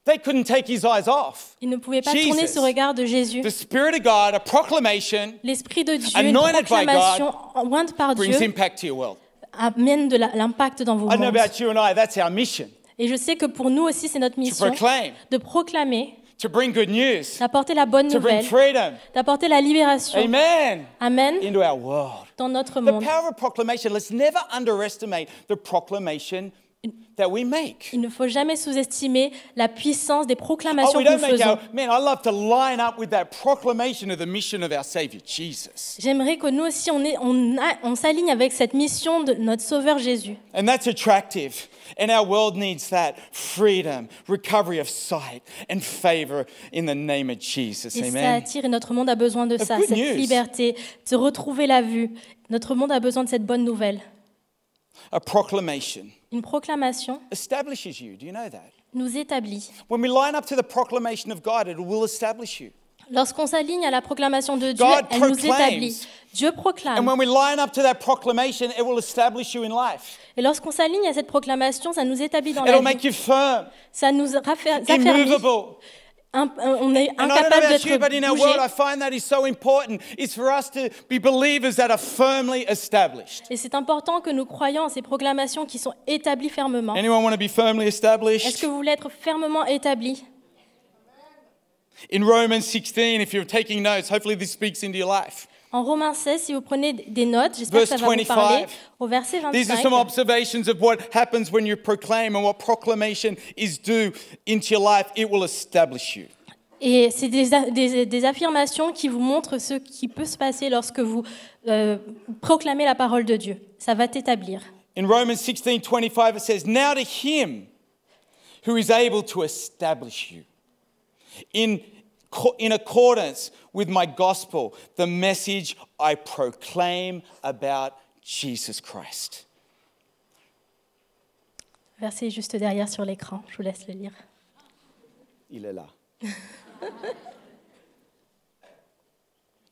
They couldn't take his eyes off. Ils ne pouvaient pas Jesus. tourner ce regard de Jésus. The Spirit of God, a proclamation, L'Esprit de Dieu, une Anointed by proclamation ointe par brings Dieu, impact to your world. amène de l'impact dans vos I know mondes. about you and I, that's our mission. Et je sais que pour nous aussi, c'est notre to mission proclaim, de proclamer, to bring good news, d'apporter la bonne to bring nouvelle, freedom, d'apporter la libération, amen, amen, into our world. dans notre The monde. power of proclamation, let's never underestimate the proclamation that we make. Il ne faut jamais sous-estimer la puissance des Oh, proclamations we que nous don't make faisons. our, man, I love to line up with that proclamation of the mission of our Savior, Jesus. J'aimerais que nous aussi, on s'aligne avec cette mission de notre Sauveur Jésus. And that's attractive. And our world needs that freedom, recovery of sight, and favor in the name of Jesus. Et ça Amen. attire, et notre monde a besoin de ça, good cette news. liberté, de retrouver la vue. Notre monde a besoin de cette bonne nouvelle. A proclamation Une proclamation establishes you. Do you know that? nous établit. When we line up to the proclamation of God, it will establish you. Lorsqu'on s'aligne à la proclamation de Dieu, God elle nous proclaims. établit. Dieu And proclame. when we line up to that proclamation, it will establish you in life. Et lorsqu'on s'aligne à cette proclamation, ça nous établit dans la It'll make vie. you firm, Ça nous affermit. immovable. On est And I don't know incapable about you, d'être but in our world, bougé. I find that is so important. It's for us to be believers that are firmly established. Et c'est important que nous croyions en ces proclamations qui sont établies fermement. Anyone want to be firmly Est-ce established? que vous voulez être fermement établis? In Romans 16, if you're taking notes, hopefully this speaks into your life. En Romains 16, si vous prenez des notes, j'espère que ça va vous Verse parler. 25. Au verset These are some 25, observations of what happens when you proclaim and what proclamation is due into your life. It will establish you. et c'est des affirmations qui vous montrent ce qui peut se passer lorsque vous proclamez la parole de Dieu. Ça va t'établir. In Romans 16:25, it says, "Now to him who is able to establish you in accordance with my gospel, the message I proclaim about Jesus Christ." Verset juste derrière sur l'écran, je vous laisse le lire. Il est là.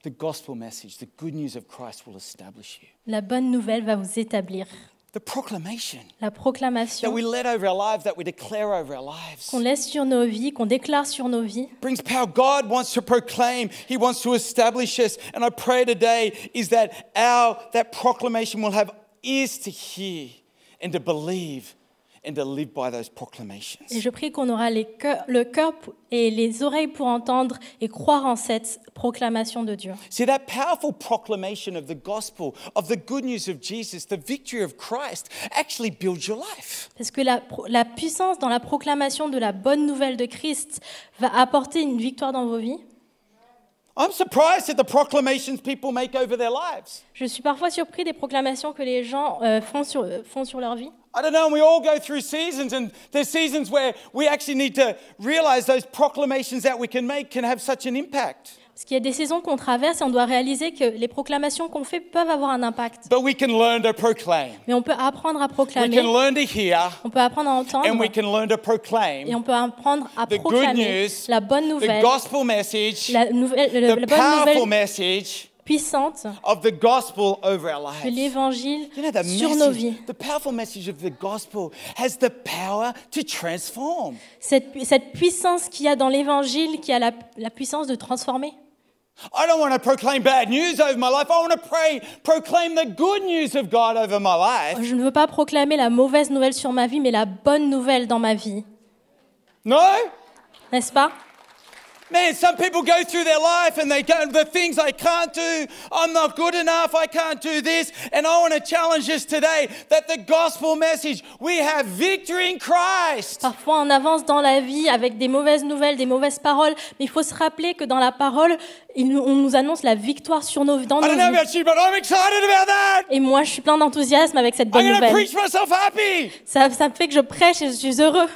The gospel message, the good news of Christ will establish you. La bonne nouvelle va vous établir. The proclamation La that proclamation we let over our lives, that we declare over our lives, qu'on laisse sur nos vies, qu'on déclare sur nos vies, brings power. God wants to proclaim. He wants to establish us. And I pray today is that that proclamation will have ears to hear and to believe and to live by those proclamations. et je prie qu'on aura le cœur et les oreilles pour entendre et croire en cette proclamation de Dieu. See, that powerful proclamation of the gospel, of the good news of Jesus, the victory of Christ, actually builds your life. Parce que la puissance dans la proclamation de la bonne nouvelle de Christ va apporter une victoire dans vos vies. I'm surprised at the proclamations people make over their lives. Je suis parfois surpris des proclamations que les gens font sur leur vie. I don't know, we all go through seasons, and there's seasons where we actually need to realize those proclamations that we can make can have such an impact. Parce qu'il y a des saisons qu'on traverse et on doit réaliser que les proclamations qu'on fait peuvent avoir un impact. But we can learn to proclaim. Mais on peut apprendre à We proclamer, can learn to hear, on peut apprendre à entendre and we can learn to et proclaim on peut apprendre à the good proclamer news, la bonne the nouvelle, gospel message, la bonne the powerful nouvelle message puissante of the gospel over our de lives. l'évangile You know, the sur nos message, vies. the powerful message of the gospel has the power to transform. Cette puissance qu'il y a dans l'évangile, qui a la puissance de transformer. I don't want to proclaim bad news over my life. I want to proclaim the good news of God over my life. Je ne veux pas proclamer la mauvaise nouvelle sur ma vie, mais la bonne nouvelle dans ma vie. No? N'est-ce pas? Man, some people go through their life and they go, the things I can't do, I'm not good enough, I can't do this. And I want to challenge us today that the gospel message, we have victory in Christ. Parfois, on avance dans la vie avec des mauvaises nouvelles, des mauvaises paroles, mais il faut se rappeler que dans la parole, on nous annonce la victoire dans I nos don't know vies. about you, but I'm excited about that. Et moi, je suis plein d'enthousiasme avec cette I'm bonne going to nouvelle. preach myself happy. Ça me fait que je prêche et je suis heureux.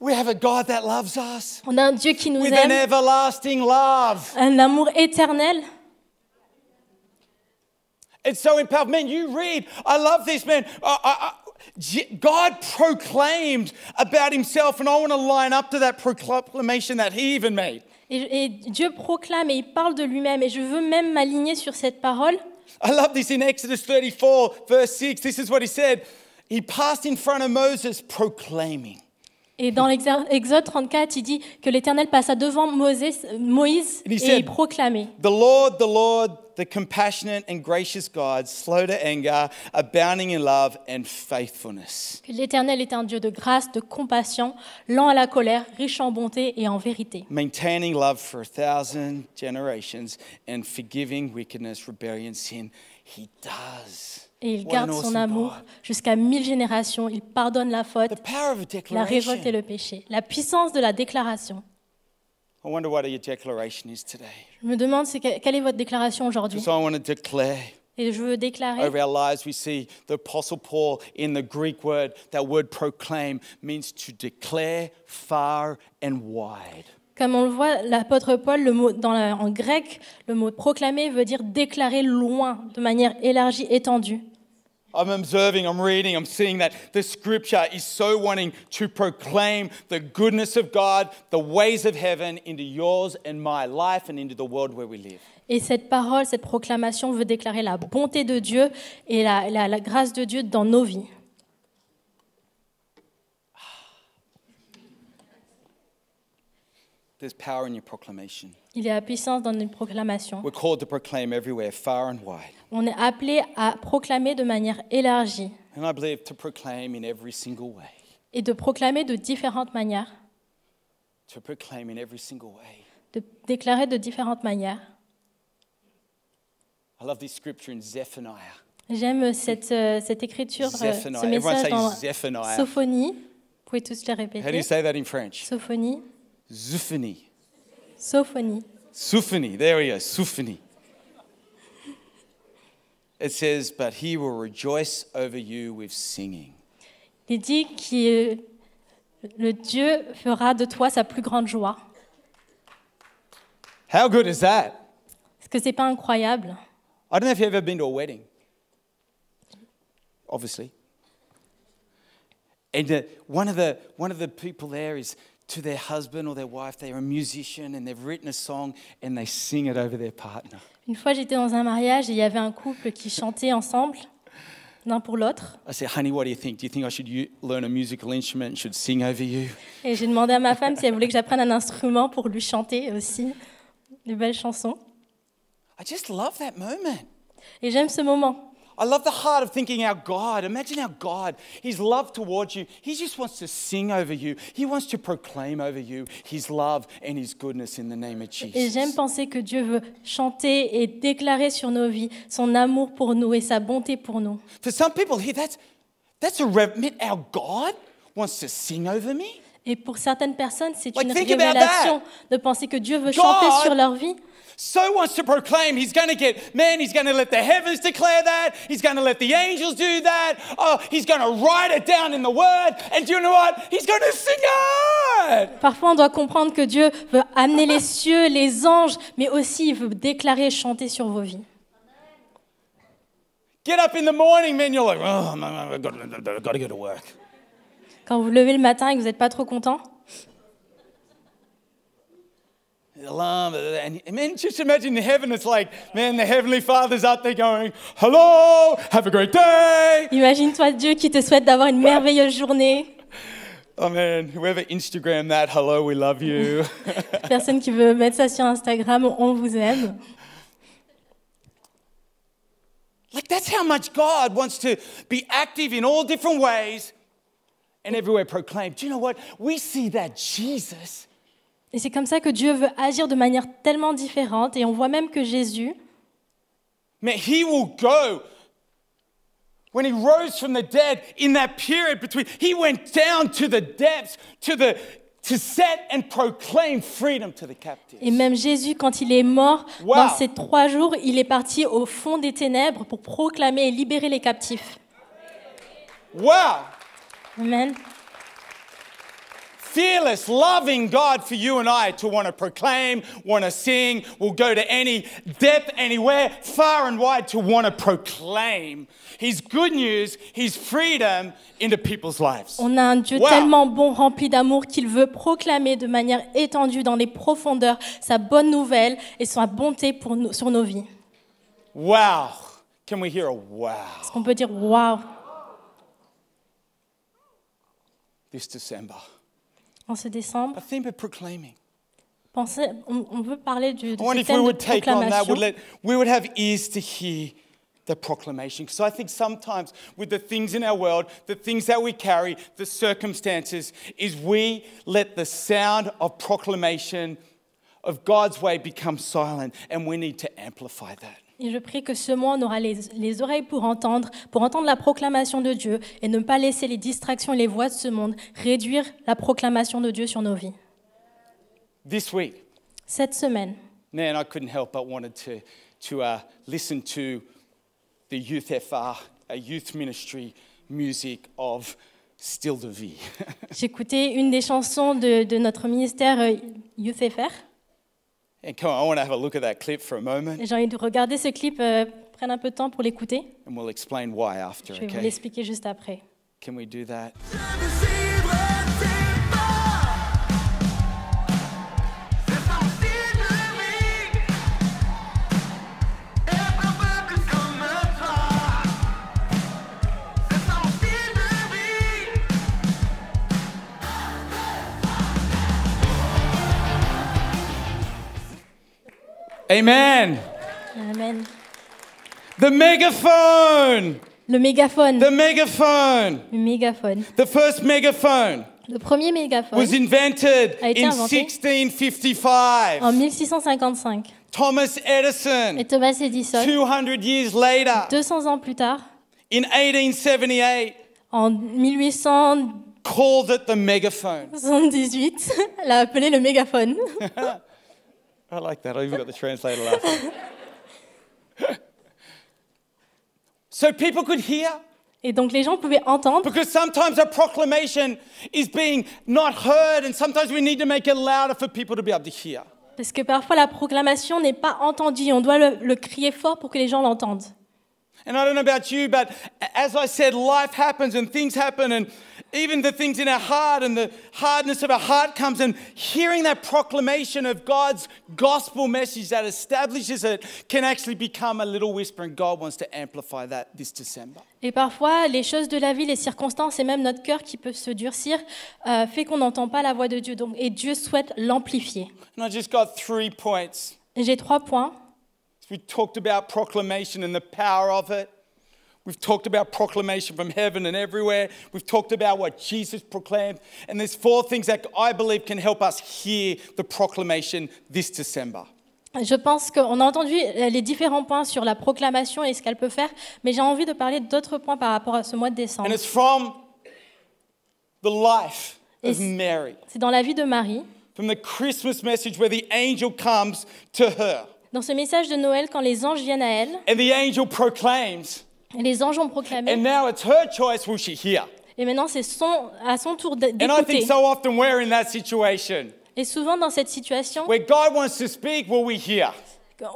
We have a God that loves us On a un Dieu qui nous with an aime, everlasting love. un amour éternel. It's so empowering. Man, you read, I love this, man. God proclaimed about himself, and I want to line up to that proclamation that he even made. Et Dieu proclame et il parle de lui-même. Et je veux même m'aligner sur cette parole. I love this in Exodus 34, verse 6. This is what he said. He passed in front of Moses proclaiming. Et dans l'Exode 34, il dit que l'Éternel passa devant Moïse And he et said, il proclamait. the Lord, the compassionate and gracious God, slow to anger, abounding in love and faithfulness. Que l'Éternel est un Dieu de grâce, de compassion, lent à la colère, riche en bonté et en vérité. Maintaining love for 1,000 generations and forgiving wickedness, rebellion, sin. He does. Et il What garde an son awesome amour God. jusqu'à 1000 générations. Il pardonne la faute, The power of a la révolte et declaration. le péché. La puissance de la déclaration. I wonder what your declaration is today. Je me demande quelle est votre déclaration aujourd'hui. So I want to declare Et je veux déclarer. over our lives. We see the Apostle Paul in the Greek word, that word proclaim means to declare far and wide. Comme on le voit, l'apôtre Paul, en grec, le mot proclamer veut dire déclarer loin, de manière élargie, étendue. I'm observing, I'm reading, I'm seeing that the scripture is so wanting to proclaim the goodness of God, the ways of heaven into yours and my life and into the world where we live. Et cette parole, cette proclamation veut déclarer la bonté de Dieu et la grâce de Dieu dans nos vies. There's power in your proclamation. Il y a la puissance dans une proclamation. We're called to proclaim everywhere, far and wide. On est appelé à proclamer de manière élargie And I believe to proclaim in every single way. et de proclamer de différentes manières, To proclaim in every single way. de déclarer de différentes manières. I love this scripture in Zephaniah. J'aime cette écriture, ce Zephaniah. Everyone message say dans Zephaniah. Sophonie. Vous pouvez tous le How do you répéter. say that in French? Sophonie. Zuphani. Sophonie. Suphani. There we go. Suphani. It says, but he will rejoice over you with singing. Il dit que le Dieu fera de toi sa plus grande joie. How good is that? Est-ce que c'est pas incroyable? I don't know if you've ever been to a wedding. Obviously. And one of the people there is to their husband or their wife. They're a musician and they've written a song and they sing it over their partner. Une fois, j'étais dans un mariage et il y avait un couple qui chantait ensemble, l'un pour l'autre. I said, honey, what do you think? Do you think I should learn a musical instrument and should sing over you? Et j'ai demandé à ma femme si elle voulait que j'apprenne un instrument pour lui chanter aussi de belles chansons. I just love that moment. Et j'aime ce moment. I love the heart of thinking our God. Imagine our God, His love towards you. He just wants to sing over you. He wants to proclaim over you His love and His goodness in the name of Et j'aime Jesus. penser que Dieu veut chanter et déclarer sur nos vies son amour pour nous et sa bonté pour nous. For some people here, that's a our God wants to sing over me. Et pour certaines personnes, c'est Like, une think about révélation de penser que Dieu veut God chanter sur leur vie. So wants to proclaim. He's going to let the heavens declare that. He's going to let the angels do that. Oh, he's going to write it down in the word. And do you know what? He's going to sing it. Parfois, on doit comprendre que Dieu veut amener les cieux, les anges, mais aussi il veut déclarer et chanter sur vos vies. Get up in the morning, man. You're like, oh, man, I've got to go to work. Quand vous vous levez le matin et que vous n'êtes pas trop content, The alarm, and man, just imagine in heaven, it's like, man, the Heavenly Father's out there going, hello, have a great day. imagine-toi Dieu qui te souhaite d'avoir une merveilleuse journée. Oh man, whoever Instagram that, hello, we love you. Personne qui veut mettre ça sur Instagram, on vous aime. Like, that's how much God wants to be active in all different ways and everywhere proclaim. Do you know what? We see that Jesus, Et c'est comme ça que Dieu veut agir de manière tellement différente. Et on voit même que Jésus, man, He will go. When He rose from the dead, in that period between, He went down to the depths, to set and proclaim freedom to the captives. et même Jésus, quand il est mort, Wow. dans ces 3 jours, il est parti au fond des ténèbres pour proclamer et libérer les captifs. Wow. Amen. Fearless, loving God for you and I to want to proclaim, want to sing. We'll go to any depth, anywhere, far and wide to want to proclaim His good news, His freedom into people's lives. On a un Dieu Wow. tellement bon, rempli d'amour, qu'il veut proclamer de manière étendue dans les profondeurs sa bonne nouvelle et sa bonté pour nous, sur nos vies. Wow. Can we hear a wow? Est-ce qu'on peut dire « Waouh » This December, En ce décembre, a theme of proclaiming. on veut parler de I wonder ce if we thème de would take on that, proclamation. we would have ears to hear the proclamation. Because I think sometimes with the things in our world, the things that we carry, the circumstances, is we let the sound of proclamation of God's way become silent, and we need to amplify that. Et je prie que ce mois, on aura les oreilles pour entendre la proclamation de Dieu et ne pas laisser les distractions et les voix de ce monde réduire la proclamation de Dieu sur nos vies. This week, Cette semaine, man, I couldn't help but wanted to listen to the Youth FR, a youth ministry music of Still de Vie. j'écoutais une des chansons de notre ministère Youth FR. And come on, I want to have a look at that clip for a moment, Et j'ai envie de regarder ce clip, prendre un peu de temps pour l'écouter. and we'll explain why after, Je vais vous okay? l'expliquer juste après. Can we do that? Amen. Amen. The megaphone. Le mégaphone. The megaphone. Le mégaphone. The first megaphone Le premier mégaphone was invented a été in inventé 1655. en 1655. Thomas Edison, Et Thomas Edison, 200 years later, 200 ans plus tard, in 1878, en 1878, called it the megaphone. l'a appelé le mégaphone. I like that. I even got the translator laughing. So people could hear, Et donc les gens pouvaient entendre, because sometimes a proclamation is being not heard, and sometimes we need to make it louder for people to be able to hear. parce que parfois la proclamation n'est pas entendue. On doit le crier fort pour que les gens l'entendent. And I don't know about you, but as I said, life happens and things happen, and even the things in our heart and the hardness of our heart comes, and hearing that proclamation of God's gospel message that establishes it can actually become a little whisper, and God wants to amplify that this December. Et parfois, les choses de la vie, les circonstances et même notre cœur qui peut se durcir fait qu'on n'entend pas la voix de Dieu. Et Dieu souhaite l'amplifier. And I just got 3 points. Et j'ai 3 points. We talked about proclamation and the power of it. We've talked about proclamation from heaven and everywhere. We've talked about what Jesus proclaimed. And there's 4 things that I believe can help us hear the proclamation this December. Je pense qu'on a entendu les différents points sur la proclamation et ce qu'elle peut faire, mais j'ai envie de parler d'autres points par rapport à ce mois de décembre. And it's from the life of Mary, C'est dans la vie de Marie, from the Christmas message where the angel comes to her. dans ce message de Noël, quand les anges viennent à elle, And the angel proclaims, et les anges ont proclamé, and now it's her choice, will she hear? et maintenant c'est à son tour And I think d'écouter. so often we're in that situation Et souvent dans cette situation where God wants to speak, will we hear?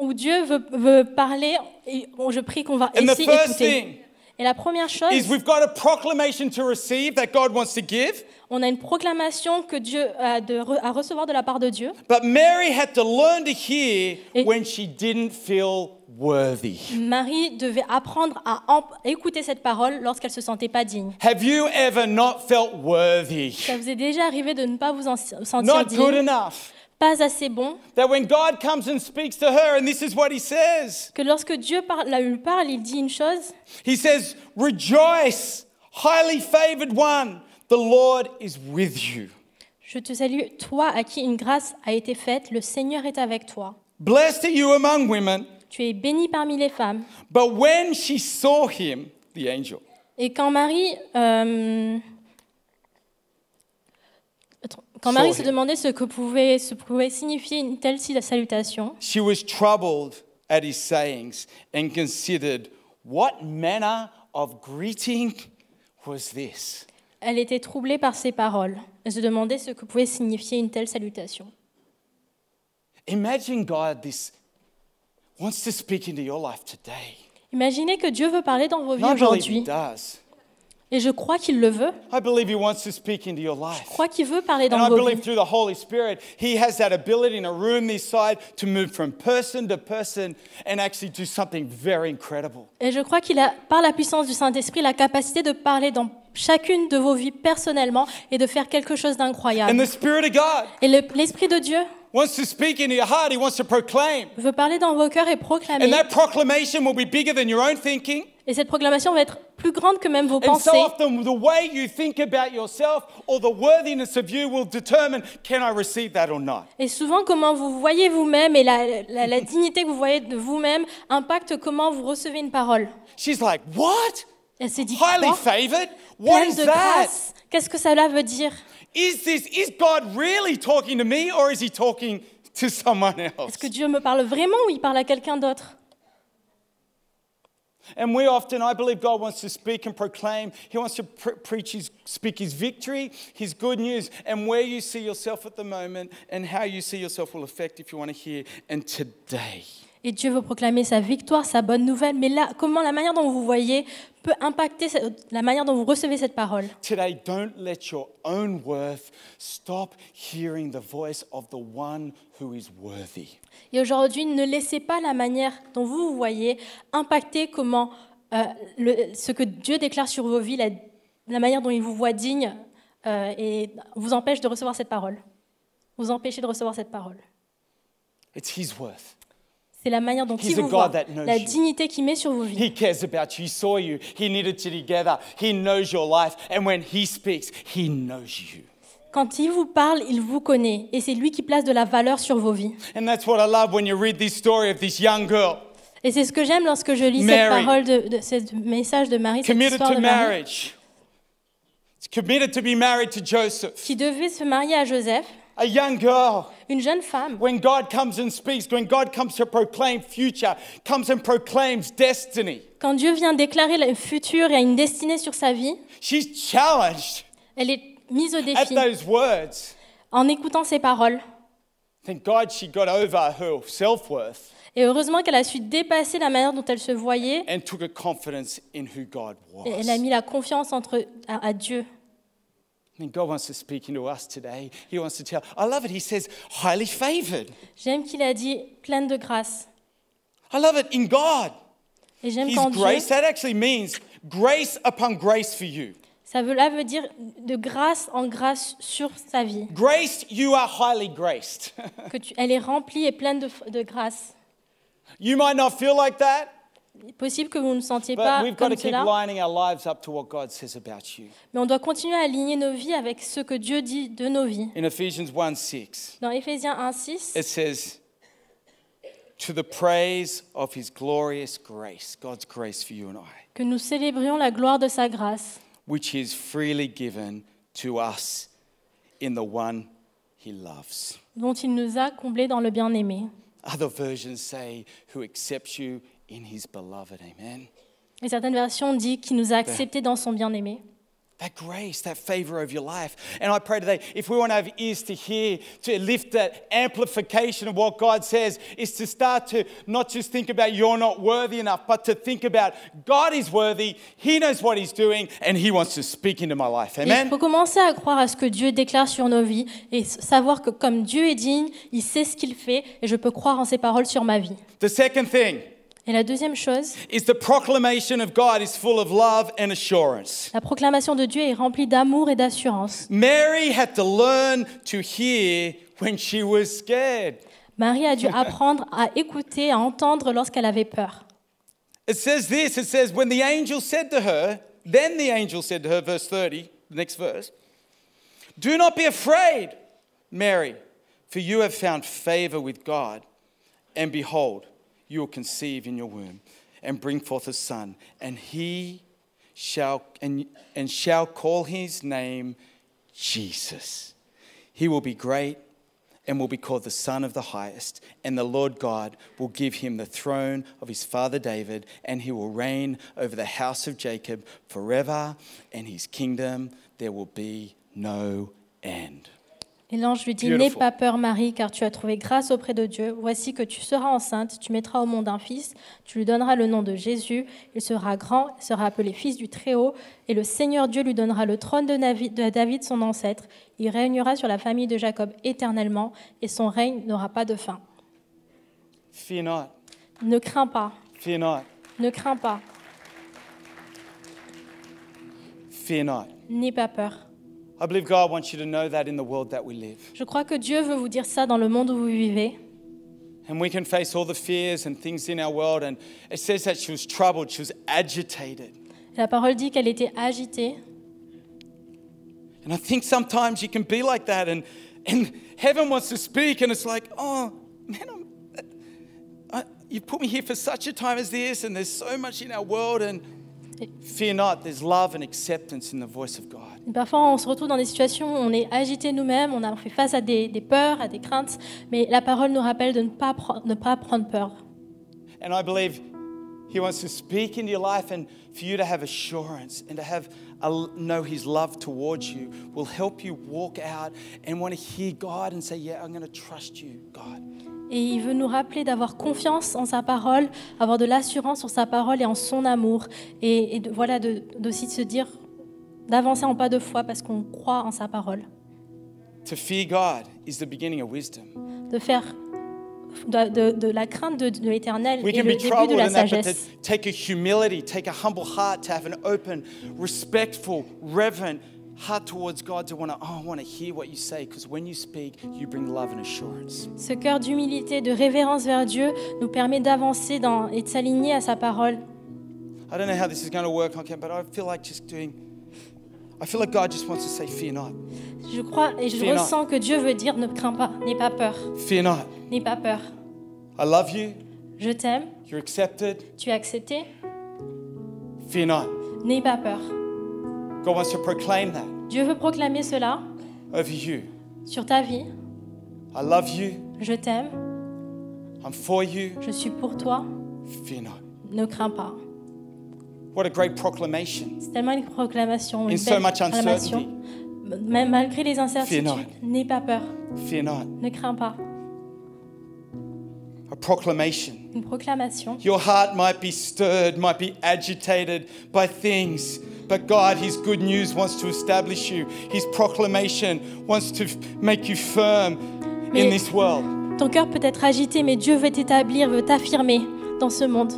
où Dieu veut parler, et je prie qu'on va And the essayer first d'écouter. thing Et la première chose, is we've got a proclamation to receive that God wants to give. on a une proclamation que Dieu a à recevoir de la part de Dieu. But Mary had to learn to hear Et- when she didn't feel worthy. Marie devait apprendre à écouter cette parole lorsqu'elle se sentait pas digne. Have you ever not felt worthy? Ça vous est déjà arrivé de ne pas vous sentir Not good digne, enough. pas assez bon, That when God comes and speaks to her, and this is what he says, que lorsque Dieu lui parle, il dit une chose, he says, "Rejoice, highly favored one, the Lord is with you. je te salue, toi à qui une grâce a été faite, le Seigneur est avec toi. Blessed are you among women." Tu es bénie parmi les femmes. But when she saw him, the angel, Et quand Marie se demandait ce que pouvait signifier une telle salutation, she was troubled at his sayings and considered, what manner of greeting was this? elle était troublée par ses paroles. Elle se demandait ce que pouvait signifier une telle salutation. Imagine God wants to speak into your life today. Imaginez que Dieu veut parler dans vos vies And I believe he aujourd'hui. does. Et je crois qu'il le veut. I believe he wants to speak into your Je life. crois qu'il veut parler And dans I vos believe vies. through the Holy Spirit, he has that ability in a room this side to move from person to person and actually do something very incredible. Et je crois qu'il a, par la puissance du Saint-Esprit, la capacité de parler dans chacune de vos vies personnellement et de faire quelque chose And d'incroyable. the Spirit of God Et l'Esprit de Dieu wants to speak into your heart. He wants to proclaim. veut parler dans vos cœurs et And proclamer. that proclamation will be bigger than your own thinking. Et cette proclamation va être plus grande que même vos And so pensées. often, the way you think about yourself or the worthiness of you will determine, can I receive that or not? Et souvent, comment vous voyez vous-même et la dignité que vous voyez de vous-même impacte comment vous recevez une parole. She's like, what? Elle s'est dit, Highly quoi? favored? What Pleine is de that? grâce. Qu'est-ce que cela veut dire? Is God really talking to me or is he talking to someone else? Est-ce que Dieu me parle vraiment ou il parle à quelqu'un d'autre? And we often, I believe God wants to speak and proclaim. He wants to speak his victory, his good news, and where you see yourself at the moment and how you see yourself will affect if you want to hear. And today, Et Dieu veut proclamer sa victoire, sa bonne nouvelle, mais là, comment la manière dont vous voyez peut impacter la manière dont vous recevez cette parole. today, don't let your own worth stop hearing the voice of the one who is worthy. Et aujourd'hui, ne laissez pas la manière dont vous voyez impacter comment ce que Dieu déclare sur vos vies, la manière dont il vous voit digne et vous empêche de recevoir cette parole. Vous empêchez de recevoir cette parole. It's his worth. C'est la manière dont He's il a vous God voit, that knows la you. dignité qu'il met sur vos vies. He cares about you. He saw you. He knitted you together. He knows your life. And when he speaks, he knows you. Quand il vous parle, il vous connaît et c'est lui qui place de la valeur sur vos vies. And that's what I love when you read this story of this young girl Et c'est ce que j'aime lorsque je lis Mary. cette parole, ce message de Marie, cette committed histoire to de Marie, marriage. Committed to be married to Joseph. qui devait se marier à Joseph, A young girl. une jeune femme. When God comes and speaks, when God comes to proclaim future, comes and proclaims destiny, Quand Dieu vient déclarer le futur et une destinée sur sa vie, she's challenged elle est mise au at défi those words. en écoutant ces paroles. Thank God she got over her self-worth Et heureusement qu'elle a su dépasser la manière dont elle se voyait and took a confidence in who God et elle a was. mis la confiance à Dieu. I mean, God wants to speak into us today. He wants to tell. I love it. He says, highly favored. J'aime qu'il a dit pleine de grâce. I love it in God. Et j'aime His quand Dieu, grace, that actually means grace upon grace for you. ça veut dire de grâce en grâce sur sa vie. Grace, you are highly graced. Elle est remplie et pleine de grâce. You might not feel like that, Il est possible que vous ne vous sentiez but pas we've got comme to keep cela, lining our lives up to what God says about you. mais on doit continuer à aligner nos vies avec ce que Dieu dit de nos vies. In Ephesians 1:6, Dans Éphésiens 1:6, it says, to the praise of his glorious grace, God's grace for you and I, que nous célébrions la gloire de sa grâce, which is freely given to us in the one he loves. dont il nous a comblés dans le bien-aimé. Other versions say, who accepts you in his beloved. Amen. Et certaines versions disent qu'il nous a acceptés dans son bien-aimé. That grace, that favor of your life. And I pray today, if we want to have ears to hear, to lift that amplification of what God says, is to start to not just think about you're not worthy enough, but to think about God is worthy, He knows what He's doing, and He wants to speak into my life. Et il Amen? faut commencer à croire à ce que Dieu déclare sur nos vies et savoir que comme Dieu est digne, il sait ce qu'il fait et je peux croire en ses paroles sur ma vie. The second thing Et la deuxième chose, is the proclamation of God is full of love and assurance. la proclamation de Dieu est remplie d'amour et d'assurance. Mary had to learn to hear when she was scared. Marie a dû apprendre à écouter, à entendre lorsqu'elle avait peur. It says this, it says, when the angel said to her, then the angel said to her, verse 30, the next verse, do not be afraid, Mary, for you have found favor with God. And behold, you will conceive in your womb and bring forth a son, and he shall call his name Jesus. He will be great and will be called the Son of the Highest, and the Lord God will give him the throne of his father David, and he will reign over the house of Jacob forever, and his kingdom there will be no end. Et l'ange lui dit, Beautiful. n'aie pas peur Marie, car tu as trouvé grâce auprès de Dieu. Voici que tu seras enceinte, tu mettras au monde un fils, tu lui donneras le nom de Jésus. Il sera grand, il sera appelé fils du Très-Haut, et le Seigneur Dieu lui donnera le trône de David, son ancêtre. Il régnera sur la famille de Jacob éternellement, et son règne n'aura pas de fin. Fear not, Ne crains pas, fear not. ne crains pas. Fear not. N'aie pas peur. I believe God wants you to know that in the world that we live. Je crois que Dieu veut vous dire ça dans le monde où vous vivez. And we can face all the fears and things in our world. And it says that she was troubled, she was agitated. La parole dit qu'elle était agitée. And I think sometimes you can be like that, and heaven wants to speak, and it's like, oh, man, you put me here for such a time as this, and there's so much in our world, and fear not, there's love and acceptance in the voice of God. Parfois, on se retrouve dans des situations où on est agité nous-mêmes, on fait face à des peurs, à des craintes, mais la parole nous rappelle de ne pas prendre peur. And I believe He wants to speak into your life, and for you to have assurance and to know His love towards you will help you walk out and want to hear God and say, yeah, I'm going to trust you, God. Et il veut nous rappeler d'avoir confiance en sa parole, avoir de l'assurance sur sa parole et en son amour. Et voilà, aussi de se dire, d'avancer en pas de foi parce qu'on croit en sa parole. To fear God is the beginning of wisdom. De faire de la crainte de l'Éternel We et can le be début de troubled la in that, but to sagesse. take a humility, take a humble heart, to have an open, respectful, reverent heart towards God, to want to hear what you say, because when you speak, you bring love and assurance. Ce cœur d'humilité, de révérence vers Dieu nous permet d'avancer et de s'aligner à sa parole. I don't know how this is going to work, okay, but I feel like God just wants to say, fear not. Je crois et je Fear not. ressens que Dieu veut dire ne crains pas, n'aie pas peur, Fear not. n'aie pas peur. I love you. Je t'aime, You're accepted. tu es accepté, Fear not. n'aie pas peur. God wants to proclaim that Dieu veut proclamer cela over you. sur ta vie. I love you. Je t'aime, I'm for you. je suis pour toi, Fear not. ne crains pas. What a great proclamation. C'est tellement une proclamation, In une so belle much proclamation. uncertainty. Même malgré les incertitudes, Fear not. n'aie pas peur, Fear not. ne crains pas. A proclamation. Une proclamation. Your heart might be stirred, might be agitated by things, but God, His good news wants to establish you. His proclamation wants to make you firm in Mais- this world. Ton cœur peut être agité, mais Dieu veut t'établir, veut t'affirmer dans ce monde.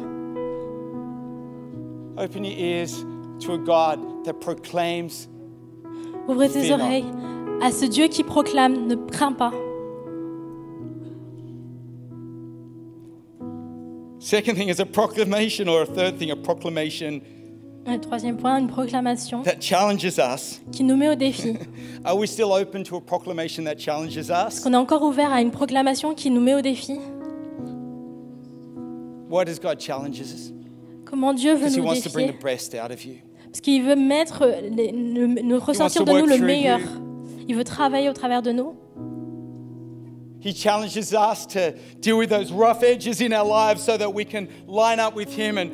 Open your ears to a God that proclaims. Ouvre tes Fear not. oreilles à ce Dieu qui proclame, ne crains pas. Second thing is a proclamation, or a third thing, a proclamation Le troisième point, une proclamation that challenges us. qui nous met au défi. Are we still open to a proclamation that challenges us? On est encore ouvert à une proclamation qui nous met au défi. Why does God challenge us? Comment Dieu veut Because He nous wants to bring the défier? best out of you. Parce qu'il veut mettre, nous ressortir to de nous work le through meilleur. you. Il veut travailler au travers de nous. He challenges us to deal with those rough edges in our lives so that we can line up with Him and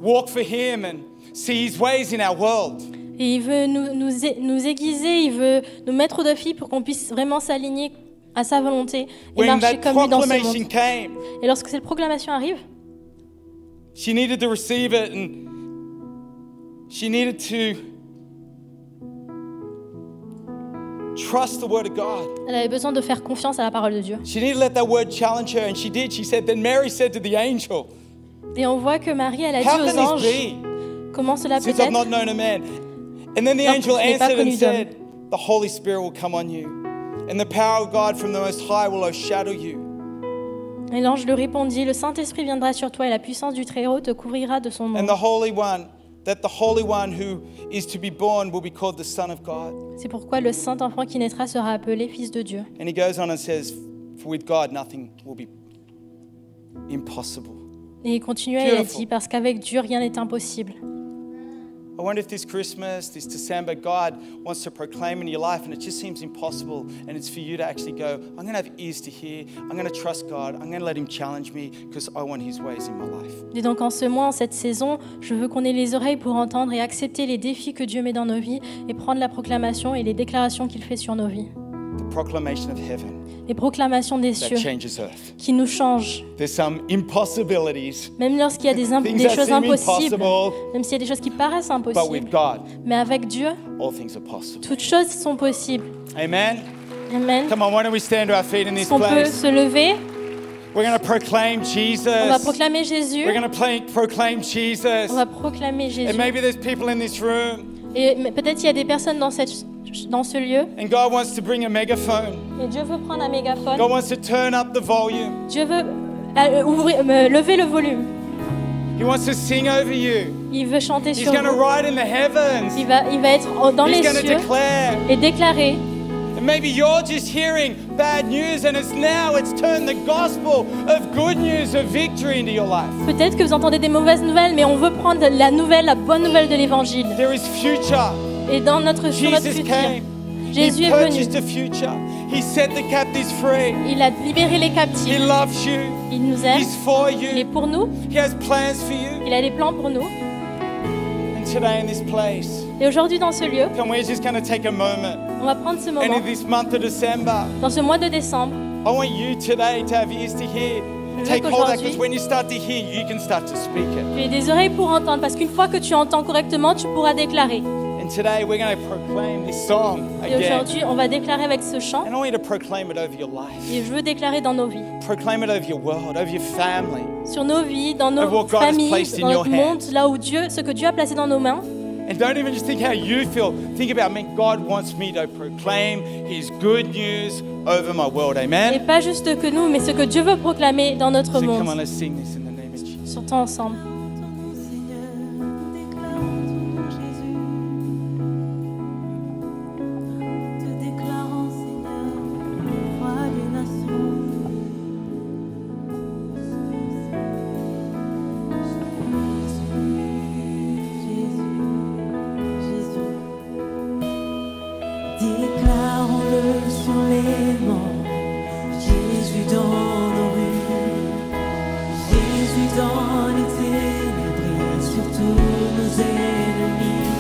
walk for Him and see His ways in our world. Et il veut nous aiguiser, il veut nous mettre au défi pour qu'on puisse vraiment s'aligner à sa volonté et When marcher that comme lui dans ce proclamation monde. came, Et lorsque cette proclamation arrive, she needed to receive it, and she needed to trust the word of God. elle avait besoin de faire confiance à la parole de Dieu. She needed to let that word challenge her, and she did. She said, then Mary said to the angel, Et on voit que Marie, elle a how dit aux can anges, this be, comment cela peut since I've not être? known a man? And then the Alors, angel je n'ai pas answered and connu said, the Holy Spirit will come on you, and the power of God from the Most High will overshadow you. Et l'ange lui répondit, le Saint-Esprit viendra sur toi et la puissance du Très-Haut te couvrira de son nom. And the Holy One who is to be born will be called the Son of God. C'est pourquoi le Saint-Enfant qui naîtra sera appelé Fils de Dieu. And he goes on and says, for with God nothing will be impossible. Et il continue et il a Beautiful. dit, parce qu'avec Dieu, rien n'est impossible. I wonder if this Christmas, this December, God wants to proclaim in your life and it just seems impossible, and it's for you to actually go, I'm going to have ears to hear, I'm going to trust God, I'm going to let Him challenge me because I want His ways in my life. Et donc en ce mois, en cette saison, je veux qu'on ait les oreilles pour entendre et accepter les défis que Dieu met dans nos vies et prendre la proclamation et les déclarations qu'il fait sur nos vies. The proclamation of heaven Les proclamations des that cieux changes earth. qui nous changent. There's some impossibilities, Même lorsqu'il y a things des that choses seem impossibles, impossible, même s'il y a des choses qui paraissent but with impossibles. God, Mais avec Dieu, all things are possible. toutes choses sont possibles. Amen? Amen. Come on, why don't we stand to our feet in this On peut place? se lever, We're going to proclaim Jesus. on va proclamer Jésus, We're going to proclaim Jesus. on va proclamer Jésus. And maybe there's people in this room Et peut-être il y a des personnes dans ce lieu. And God wants to bring a megaphone. Et Dieu veut prendre un mégaphone. God wants to turn up the volume. Dieu veut lever le volume. He wants to sing over you. Il veut chanter He's sur going to vous. ride in the heavens. Il va être dans les He's going to cieux declare. et déclarer. And maybe you're just hearing bad news and it's turned the gospel of good news, of victory into your life. Peut-être que vous entendez des mauvaises nouvelles, mais on veut prendre la bonne nouvelle de l'évangile. There is future. Et sur notre Jesus futur, came. Jésus He est venu. purchased a future. He set the captives free. Il a libéré les He captifs. loves you. Il nous aime. He's for Il est you. pour nous. He has plans for you. Il a des plans pour nous. And today in this place, Et aujourd'hui, dans ce lieu, come, we're just going to take a moment. on va prendre ce And moment. in this month of December, Dans ce mois de décembre, I want you today to have ears to hear. veux Take hold of that, qu'aujourd'hui- because when you start to hear, you can start to speak it. tu aies des oreilles pour entendre. Parce qu'une fois que tu entends correctement, tu pourras déclarer. And today we're going to proclaim this song Et again. aujourd'hui, on va déclarer avec ce chant. And I want you to proclaim it over your life. Et je veux déclarer dans nos vies. Proclaim it over your world, over your family. Sur nos vies, dans Of nos what God has familles, placed in dans your notre monde, hands. là où ce que Dieu a placé dans nos mains. And don't even just think how you feel. Think about, man, God wants me to proclaim His good news over my world. Et Amen? pas juste que nous, mais ce que Dieu veut proclamer dans notre So come on, monde. let's sing this in the name of Jesus. Surtout ensemble. Te déclarant, Seigneur, roi des nations. Jésus. Déclarons-le sur les monts, Jésus dans nos rues, Jésus dans les ténèbres, sur tous nos ennemis,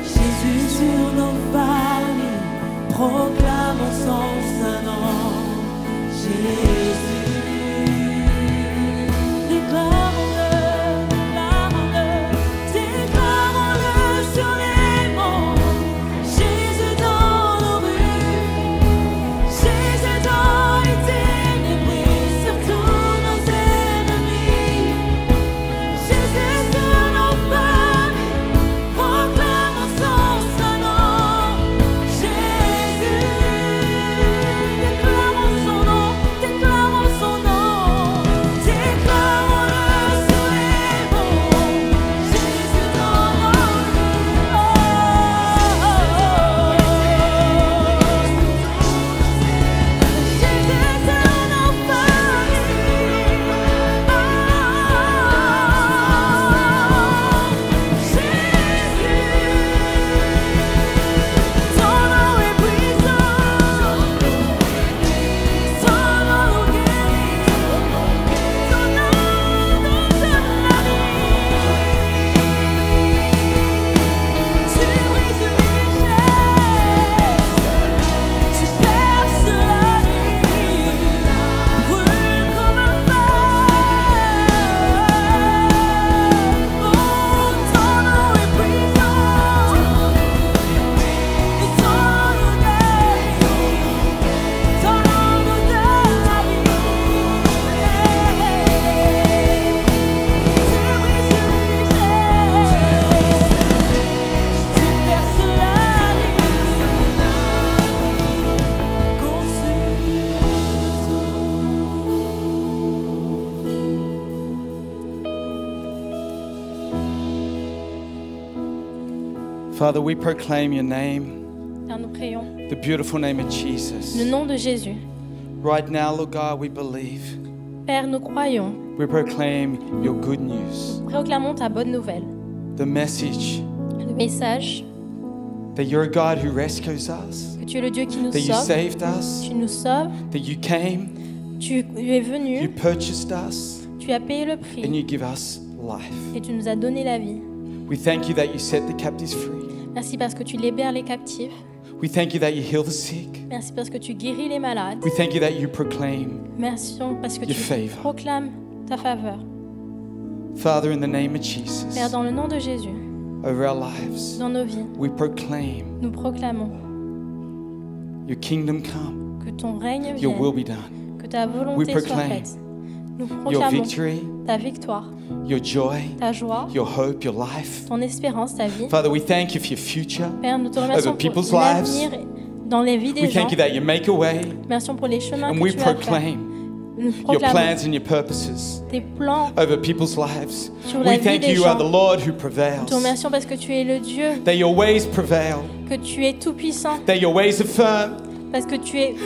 Jésus sur nos familles, proclamons son saint nom, Jésus. Déclarons-le, déclarons-le, déclarons-le sur les monts. Jésus dans nos rues, Jésus dans les ténèbres, sur tous nos ennemis, Jésus sur nos familles, proclamons son saint nom, Jésus. Déclarons son nom, déclarons son nom, déclarons-le sur les monts, Jésus dans nos Father, we proclaim your name, Car nous prions. the beautiful name of Le Jesus. nom de Jésus. Right now, Lord God, we believe. Père, nous croyons. We proclaim your good news, Proclamons ta bonne nouvelle. the message Le message that you're a God who rescues us, que tu es le Dieu qui nous that you sauve. saved us, Tu nous sauves. that you came, Tu es you venu. purchased us, Tu as payé le and prix. you give us life. Et tu nous as donné la vie. We thank you that you set the captives free. Merci parce que tu libères les captifs. We thank you that you heal the sick. Merci parce que tu guéris les malades. We thank you that you proclaim. Merci parce que Your tu favor. proclames ta faveur. Father, in the name of Jesus, Père, dans le nom de Jésus, over our lives, dans nos vies, we proclaim nous proclamons your kingdom come, que ton règne your will vienne, be done. que ta We volonté soit proclaim faite. Nous your proclamons victory, ta victoire, your joy, ta joie, your hope, your life. ton espérance, ta vie. Father, we thank you for your future. Père, nous te remercions Over pour people's l'avenir dans les vies We des gens. thank you that you make a way, Merci pour les chemins and que we tu as fait. proclaim Nous your proclamons plans and your purposes tes plans. over people's lives. Sur la We vie thank des you are gens. the Lord who Nous te prevails, remercions parce que tu es le Dieu, that your ways prevail, que tu es tout-puissant, that your ways are firm, parce que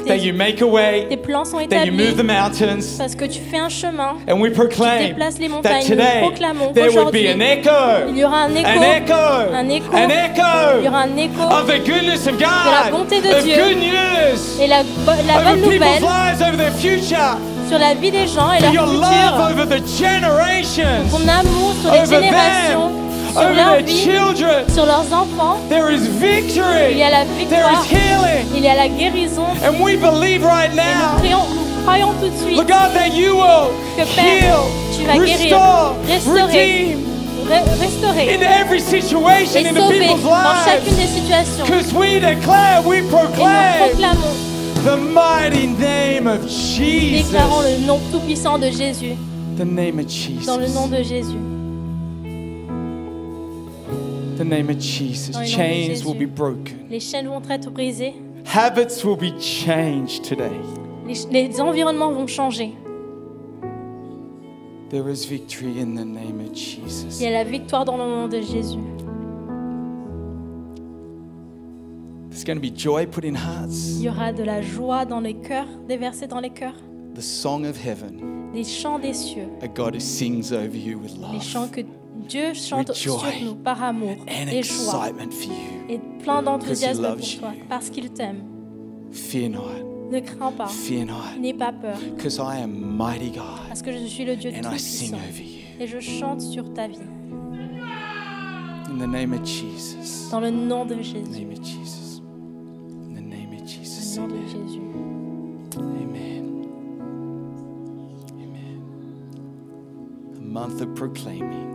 that you make a way, tes plans sont that you move établis, the mountains. parce que tu fais un chemin. And we proclaim déplaces les that montagnes. today Nous proclamons there would be qu'aujourd'hui, an echo, il y aura un écho, an echo, un écho, an il y echo aura un écho of the goodness of la God, bonté de of Dieu. good news et la over bonne people's nouvelle lives, over their future, sur la vie des gens et for leur your love futur, over the generations, ton amour sur les over générations, them, sur over leur their vie, children. sur leurs enfants. There is victory, Il y a la there victoire, is healing, il y a la guérison. and we believe right Et now, nous croyons tout de suite Lord God, that you will que Père, tu vas heal, guérir, restore, restaurer, redeem restaurer in every situation et in the sauver people's dans chacune lives. des situations. Because we declare, we Et nous proclaim proclamons, the mighty name of déclarons Jesus. le nom tout-puissant de Jésus, The name of Jesus. dans le nom de Jésus. The name of Jesus. Dans le nom de Chains Jésus. will be broken. Les chaînes vont être brisées, Habits will be changed today. les environnements vont changer. There is victory in the name of Jesus. Il y a la victoire dans le nom de Jésus. There's going to be joy put in hearts. Il y aura de la joie dans les cœurs, déversée dans les cœurs, The song of heaven. des chants des cieux, A God who sings over you with les love chants que Dieu chante With sur joy nous par amour and et joie excitement for you. et plein d'enthousiasme Because he pour loves toi, you. parce qu'il t'aime. Fear not. Ne crains pas, Fear not. n'aie pas peur, Because I am mighty God parce que je suis le Dieu and I sing tout-puissant over you. et je chante sur ta vie. In the name of Jesus. Dans le nom de In the Jésus. name of Jesus. In the name of Jesus. Dans le nom de Amen. Jésus. Amen. Amen. A month of proclaiming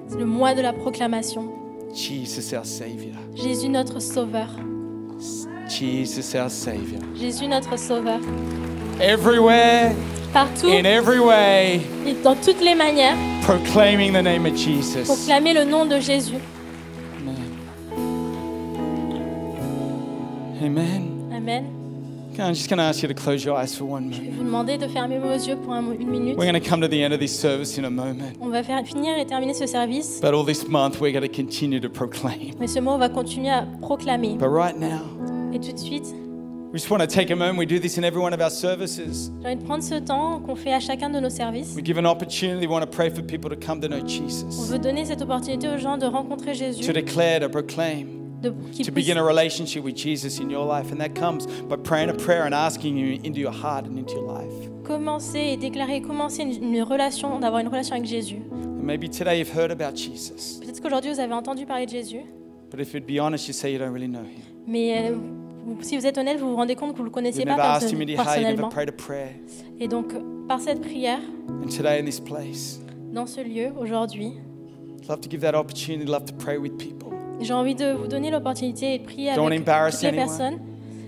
C'est le mois de la proclamation. Jesus our Savior. Jésus notre Sauveur. Jesus our Savior. Jésus notre Sauveur. Everywhere, Partout in every way, et dans toutes les manières, proclaiming the name of Jesus. proclamez le nom de Jésus. Amen. Amen. Okay, I'm just going to ask you to close your eyes for 1 Je vais minute. vous demander de fermer vos yeux pour une minute. We're going to come to the end of this service in a moment. On va finir et terminer ce service. But all this month, we're going to continue to proclaim. Mais ce mois, on va continuer à proclamer. But right now, Et tout de suite, we just want to take a moment. We do this in every one of our services. j'ai envie de prendre ce temps qu'on fait à chacun de nos services. We give an opportunity. We want to pray for people to come to know On Jesus, veut donner cette opportunité aux gens de rencontrer Jésus, to declare, to proclaim, qu'ils to puissent begin a relationship with Jesus in your life. And that comes by praying a prayer and asking you into your heart and into your life. commencer et déclarer, commencer une relation, d'avoir une relation avec Jésus. And maybe today you've heard about Jesus, Peut-être qu'aujourd'hui, vous avez entendu parler de Jésus, but if you'd be honest, you say you don't really know him. mais si vous êtes honnête, vous vous rendez compte que vous ne le connaissez You've pas never asked him into your heart. You've never personnellement. prayed a prayer. Et donc, par cette prière, And today in this place, dans ce lieu, aujourd'hui, I'd love to give that opportunity. I'd love to pray with people. j'ai envie de vous donner l'opportunité de prier Don't avec embarrass toutes les anyone. personnes,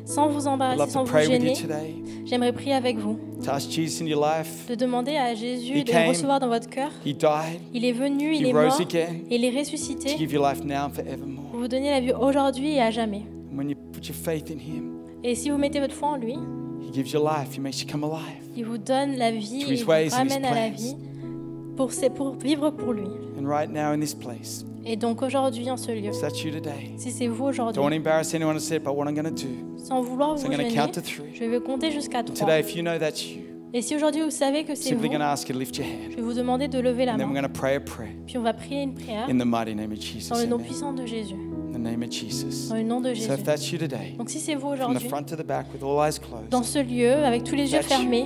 sans vous I'd embarrasser, love sans to vous pray with you gêner. today. J'aimerais prier avec vous, To ask Jesus in your life. de demander à Jésus He de came. le recevoir dans votre cœur. He died Il est venu, il He est rose mort, again et il est to ressuscité give your life now and forevermore. pour vous donner la vie aujourd'hui et à jamais. And when you put your faith in Him, Et si vous mettez votre foi en lui, He gives you life. He makes you come alive. il vous donne la vie, To il his vous ways and his ramène à la plans. vie pour vivre pour lui. And right now in this place, Et donc aujourd'hui, en ce lieu, if that's you today, si c'est vous don't want to aujourd'hui, embarrass anyone to say it, but what I'm going to do, sans vouloir so vous I'm going to gêner, count to 3. je vais compter jusqu'à Today, 3. if you know that's you, Et si aujourd'hui vous savez que c'est simply vous, going to ask you to lift your hand. je vais vous demander de lever la And then we're main. going to pray a prayer Puis on va prier une prière in the mighty name of Jesus. dans le nom Amen. puissant de Jésus. In the name of Jesus. Dans le nom de So Jésus. if that's you today, Donc si c'est vous from the aujourd'hui, front to the back with all eyes closed, dans ce lieu, avec tous les yeux That's you. fermés,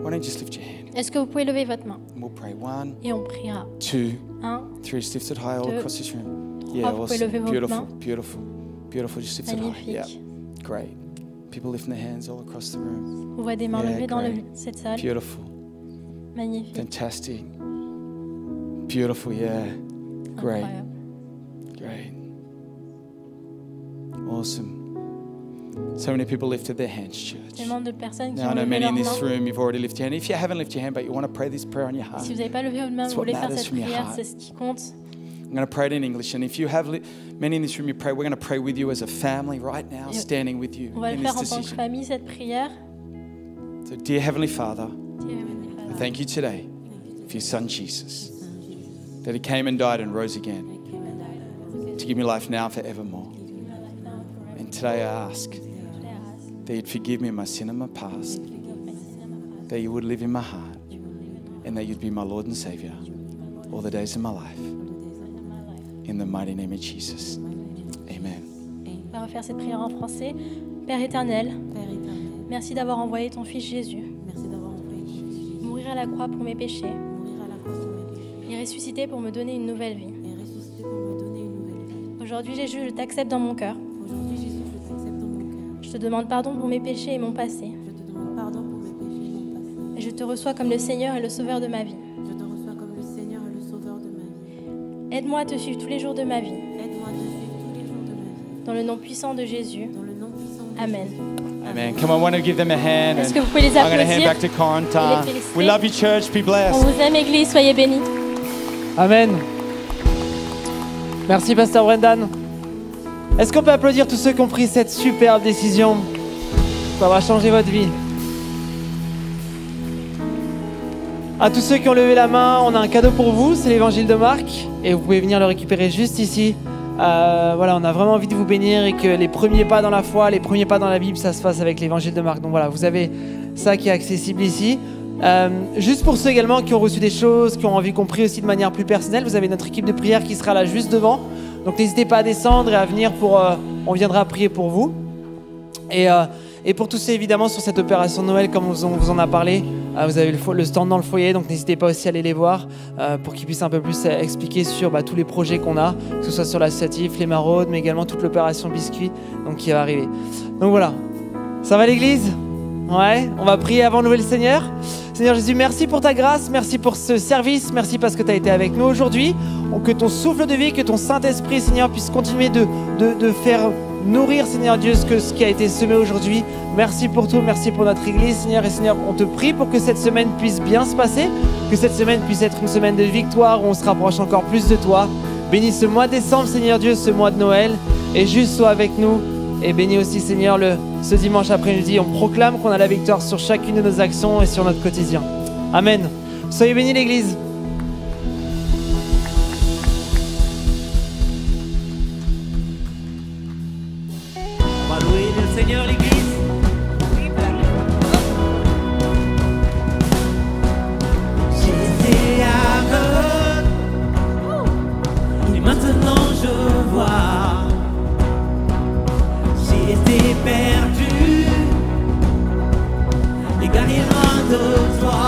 why don't you just lift your hand est-ce que vous pouvez lever votre main? and we'll pray. 1, Et on priera. 2, 1, 3, just lift it high all Deux, across this room. 3, Yeah, vous pouvez awesome. lever vos Beautiful, mains. beautiful, beautiful. Just lift it high. Yeah, Magnifique. great. People lifting their hands all across the room. On voit des mains Yeah, levées dans great. cette salle. Beautiful, Magnifique. fantastic, beautiful. Yeah, great, Incroyable. great, awesome. So many people lifted their hands, church. Tellement de personnes qui Now, I ont know levé many leurs in this mains. room, you've already lifted your hand. If you haven't lifted your hand, but you want to pray this prayer on your heart, Si vous n'avez pas levé votre main, It's vous voulez what faire matters cette from your prière, heart. c'est ce qui compte. I'm going to pray it in English. And if you have many in this room, you pray, we're going to pray with you as a family right now, Et standing with you On va le in faire this en tant que decision. famille, cette prière. So, dear Heavenly Father, Dieu, I thank you today for your Son Jesus, that He came and died and rose again to give me life now and forevermore. And today I ask that you'd forgive me my sin and my past, that you would live in my heart, and that you'd be my Lord and Savior all the days of my life. In the mighty name of Jesus. Amen. On va refaire cette prière en français. Père éternel, Père éternel, merci d'avoir envoyé ton Fils Jésus merci d'avoir envoyé Jésus mourir à la croix pour mes péchés mourir à la croix pour mes péchés et ressusciter pour me donner une nouvelle vie. et ressusciter pour me donner une nouvelle vie. Aujourd'hui, Jésus, je t'accepte dans mon cœur. Aujourd'hui, Jésus, je t'accepte dans mon cœur. Je te demande pardon pour mes péchés et mon passé. Je te demande pardon pour mes péchés et mon passé. Et je te reçois comme le Seigneur et le Sauveur de ma vie. Je te reçois comme le Seigneur et le Sauveur de ma vie. Aide-moi à te suivre tous les jours de ma vie. Aide-moi à te suivre tous les jours de ma vie. Dans le nom puissant de Jésus. Dans le nom puissant de Amen. Amen. Come on, I want to give them a hand. Est-ce And que vous pouvez les I'm going to hand applaudir? back to Corentin. Et les féliciter. We love you, church. Be On blessed. vous aime, Église, soyez bénis. Amen. Merci, Pasteur Brendan. Est-ce qu'on peut applaudir tous ceux qui ont pris cette superbe décision? Ça va changer votre vie. À tous ceux qui ont levé la main, on a un cadeau pour vous, c'est l'évangile de Marc. Et vous pouvez venir le récupérer juste ici. Voilà, on a vraiment envie de vous bénir et que les premiers pas dans la foi, les premiers pas dans la Bible, ça se fasse avec l'évangile de Marc. Donc voilà, vous avez ça qui est accessible ici. Juste pour ceux également qui ont reçu des choses, qui ont envie qu'on prie aussi de manière plus personnelle, vous avez notre équipe de prière qui sera là juste devant. Donc n'hésitez pas à descendre et à venir pour... on viendra prier pour vous. Et pour tous ceux évidemment sur cette opération de Noël, comme on vous en a parlé, vous avez le stand dans le foyer, donc n'hésitez pas aussi à aller les voir pour qu'ils puissent un peu plus expliquer sur tous les projets qu'on a, que ce soit sur l'associatif, les maraudes, mais également toute l'opération biscuit donc, qui va arriver. Donc voilà, ça va l'église? Ouais, on va prier avant de louer le Seigneur. Seigneur Jésus, merci pour ta grâce, merci pour ce service, merci parce que tu as été avec nous aujourd'hui. Que ton souffle de vie, que ton Saint-Esprit, Seigneur, puisse continuer de faire nourrir, Seigneur Dieu, ce qui a été semé aujourd'hui. Merci pour tout, merci pour notre Église, Seigneur. Et Seigneur, on te prie pour que cette semaine puisse bien se passer, que cette semaine puisse être une semaine de victoire où on se rapproche encore plus de toi. Bénis ce mois de décembre, Seigneur Dieu, ce mois de Noël, et juste sois avec nous. Et bénis aussi, Seigneur, ce dimanche après-midi, on proclame qu'on a la victoire sur chacune de nos actions et sur notre quotidien. Amen. Soyez bénis l'Église. On va louer le Seigneur, l'Église. J'étais aveugle et maintenant je vois. J'étais perdu, égaré loin de toi.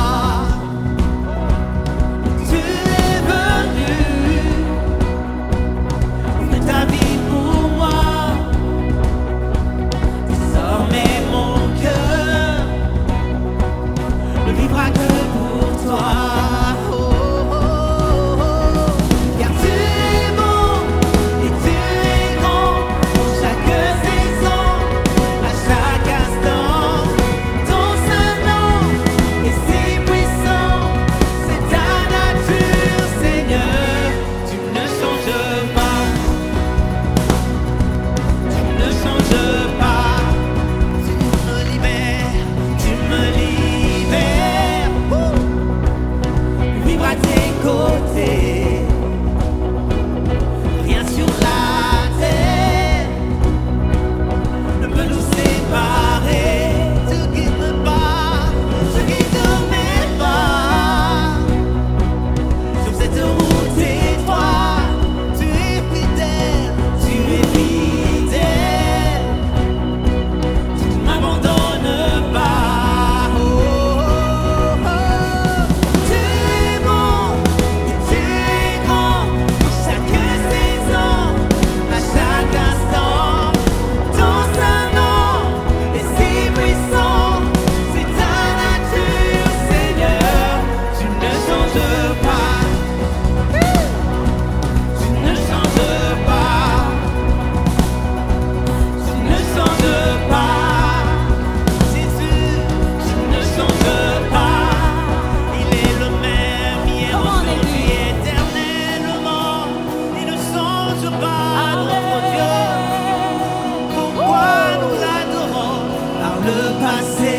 passé,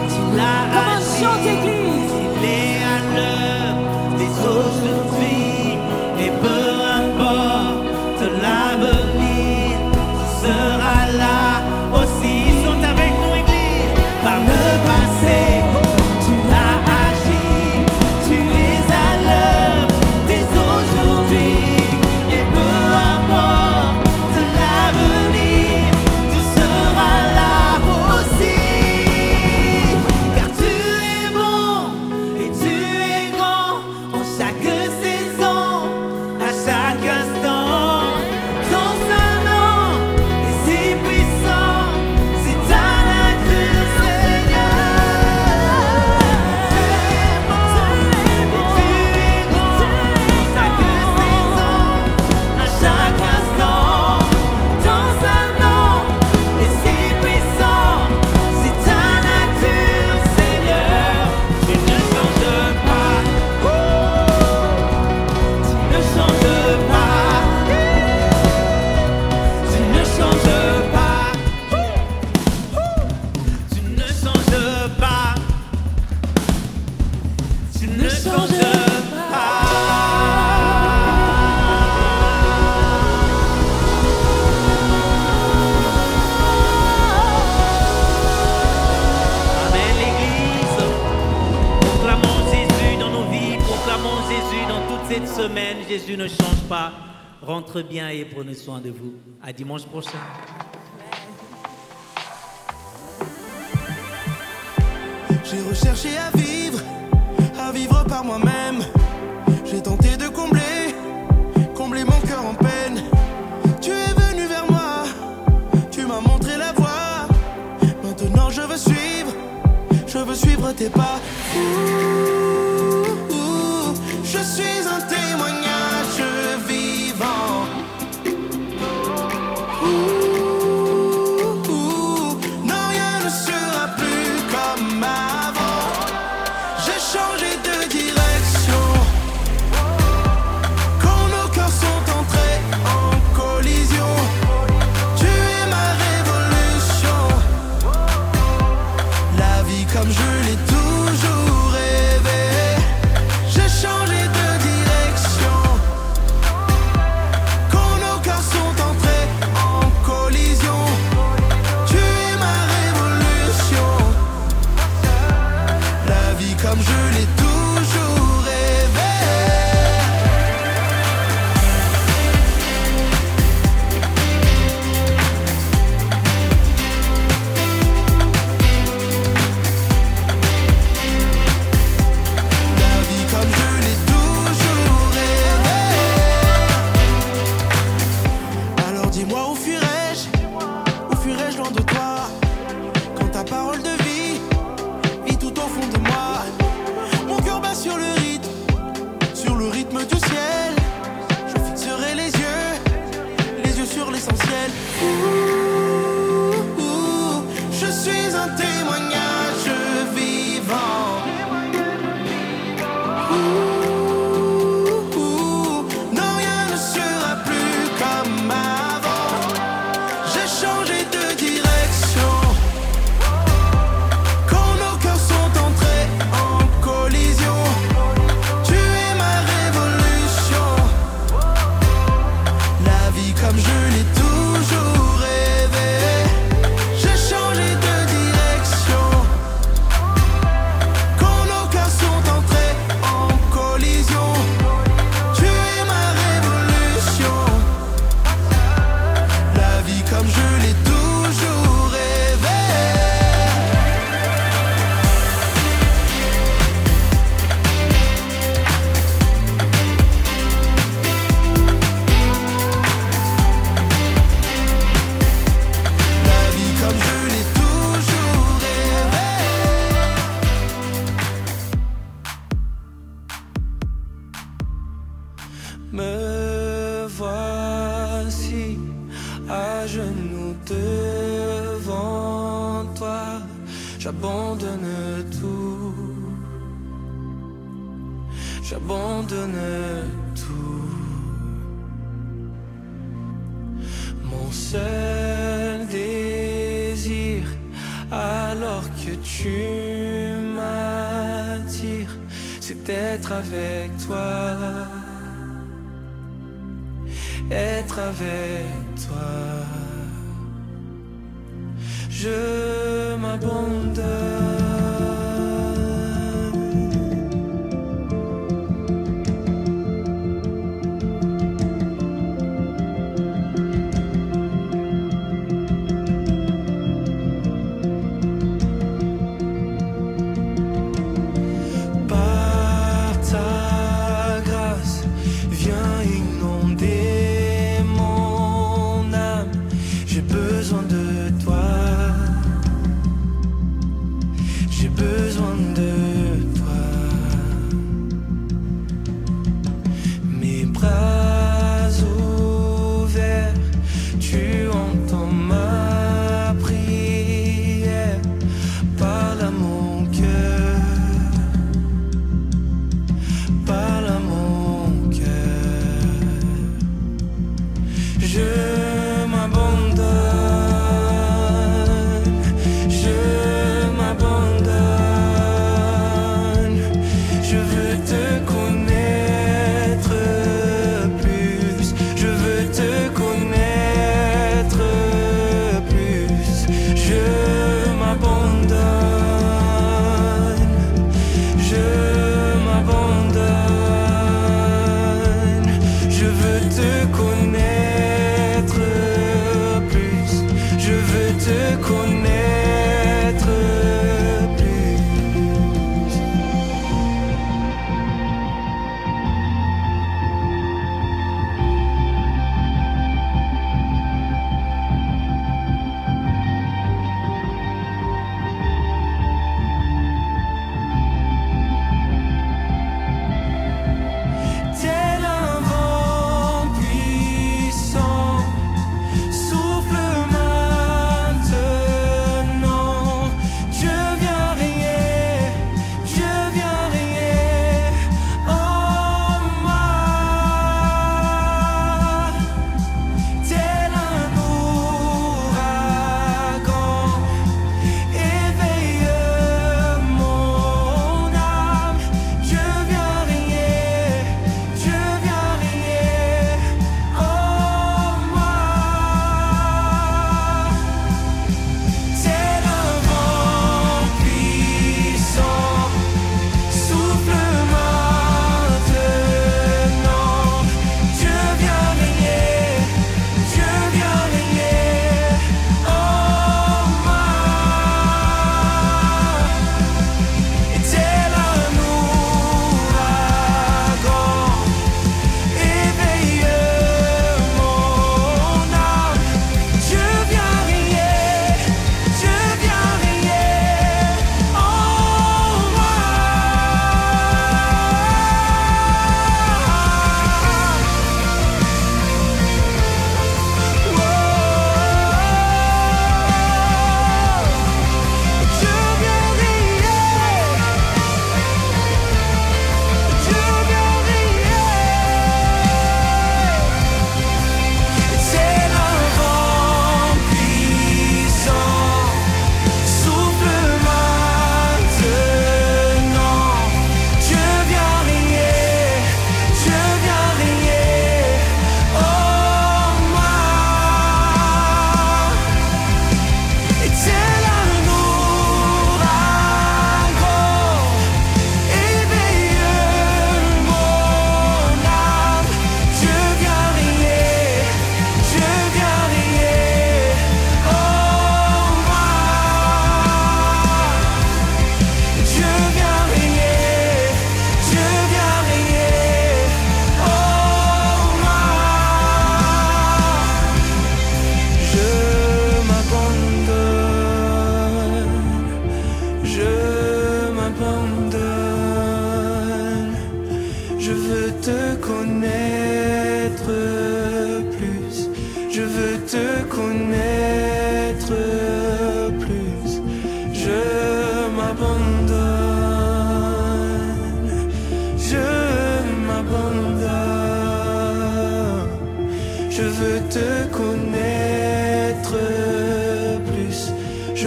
tu l'as Comment agi. chante l'église? Il est à l'heure des aujourd'hui. Et peu importe l'avenir, tu seras là aussi. Ils sont avec nous, Église. Par le passé, tu l'as agi. Tu es à l'heure des aujourd'hui. Et peu importe l'avenir, tu seras là aussi. Car tu es bon et tu es grand en chaque saison, à chaque instant. Ton seul nom est si puissant, c'est ta nature, Seigneur. Tu es bon et tu es grand en chaque saison, à chaque instant. Ton seul nom est si puissant, c'est ta nature, Seigneur. Tu ne changes pas. Tu ne changes pas. Tu ne changes pas. Tu ne changes pas. Tu ne changes pas. Amen, l'Église. Proclamons Jésus dans nos vies, proclamons Jésus dans toute cette semaine. Jésus ne change pas. Rentre bien et prenez soin de vous. À dimanche prochain. J'ai recherché à vivre par moi-même. J'ai tenté de combler mon cœur en peine. Tu es venu vers moi, tu m'as montré la voie. Maintenant je veux suivre tes pas. Je suis un témoignage vivant. Non, rien ne sera plus comme avant. J'ai changé de direction. Quand nos cœurs sont entrés en collision, tu es ma révolution. La vie comme je l'ai toujours rêvé. J'ai changé de direction. Quand nos cœurs sont entrés en collision, tu es ma révolution. La vie comme je l'ai toujours rêvé. La vie comme je l'ai toujours rêvé. Alors dis-moi où fuirais-je loin de toi? Quand ta parole de vie vit tout au fond de moi. Mon cœur bat sur le rythme du ciel. Je fixerai les yeux sur l'essentiel. Je suis un témoignage vivant. Non, rien ne sera plus comme avant. J'ai changé de direction. Quand nos cœurs sont entrés en collision, tu es ma révolution. La vie comme je l'ai toujours rêvé. J'ai changé de direction. Quand nos cœurs sont entrés en collision, tu es ma révolution. La vie comme je l'ai toujours rêvé. La vie comme je l'ai toujours rêvé. Me voici à genoux devant toi. J'abandonne tout. J'abandonne tout. Mon seul désir alors que tu m'attires, c'est d'être avec toi, être avec toi. Je m'abandonne.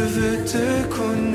Je veux te connaître.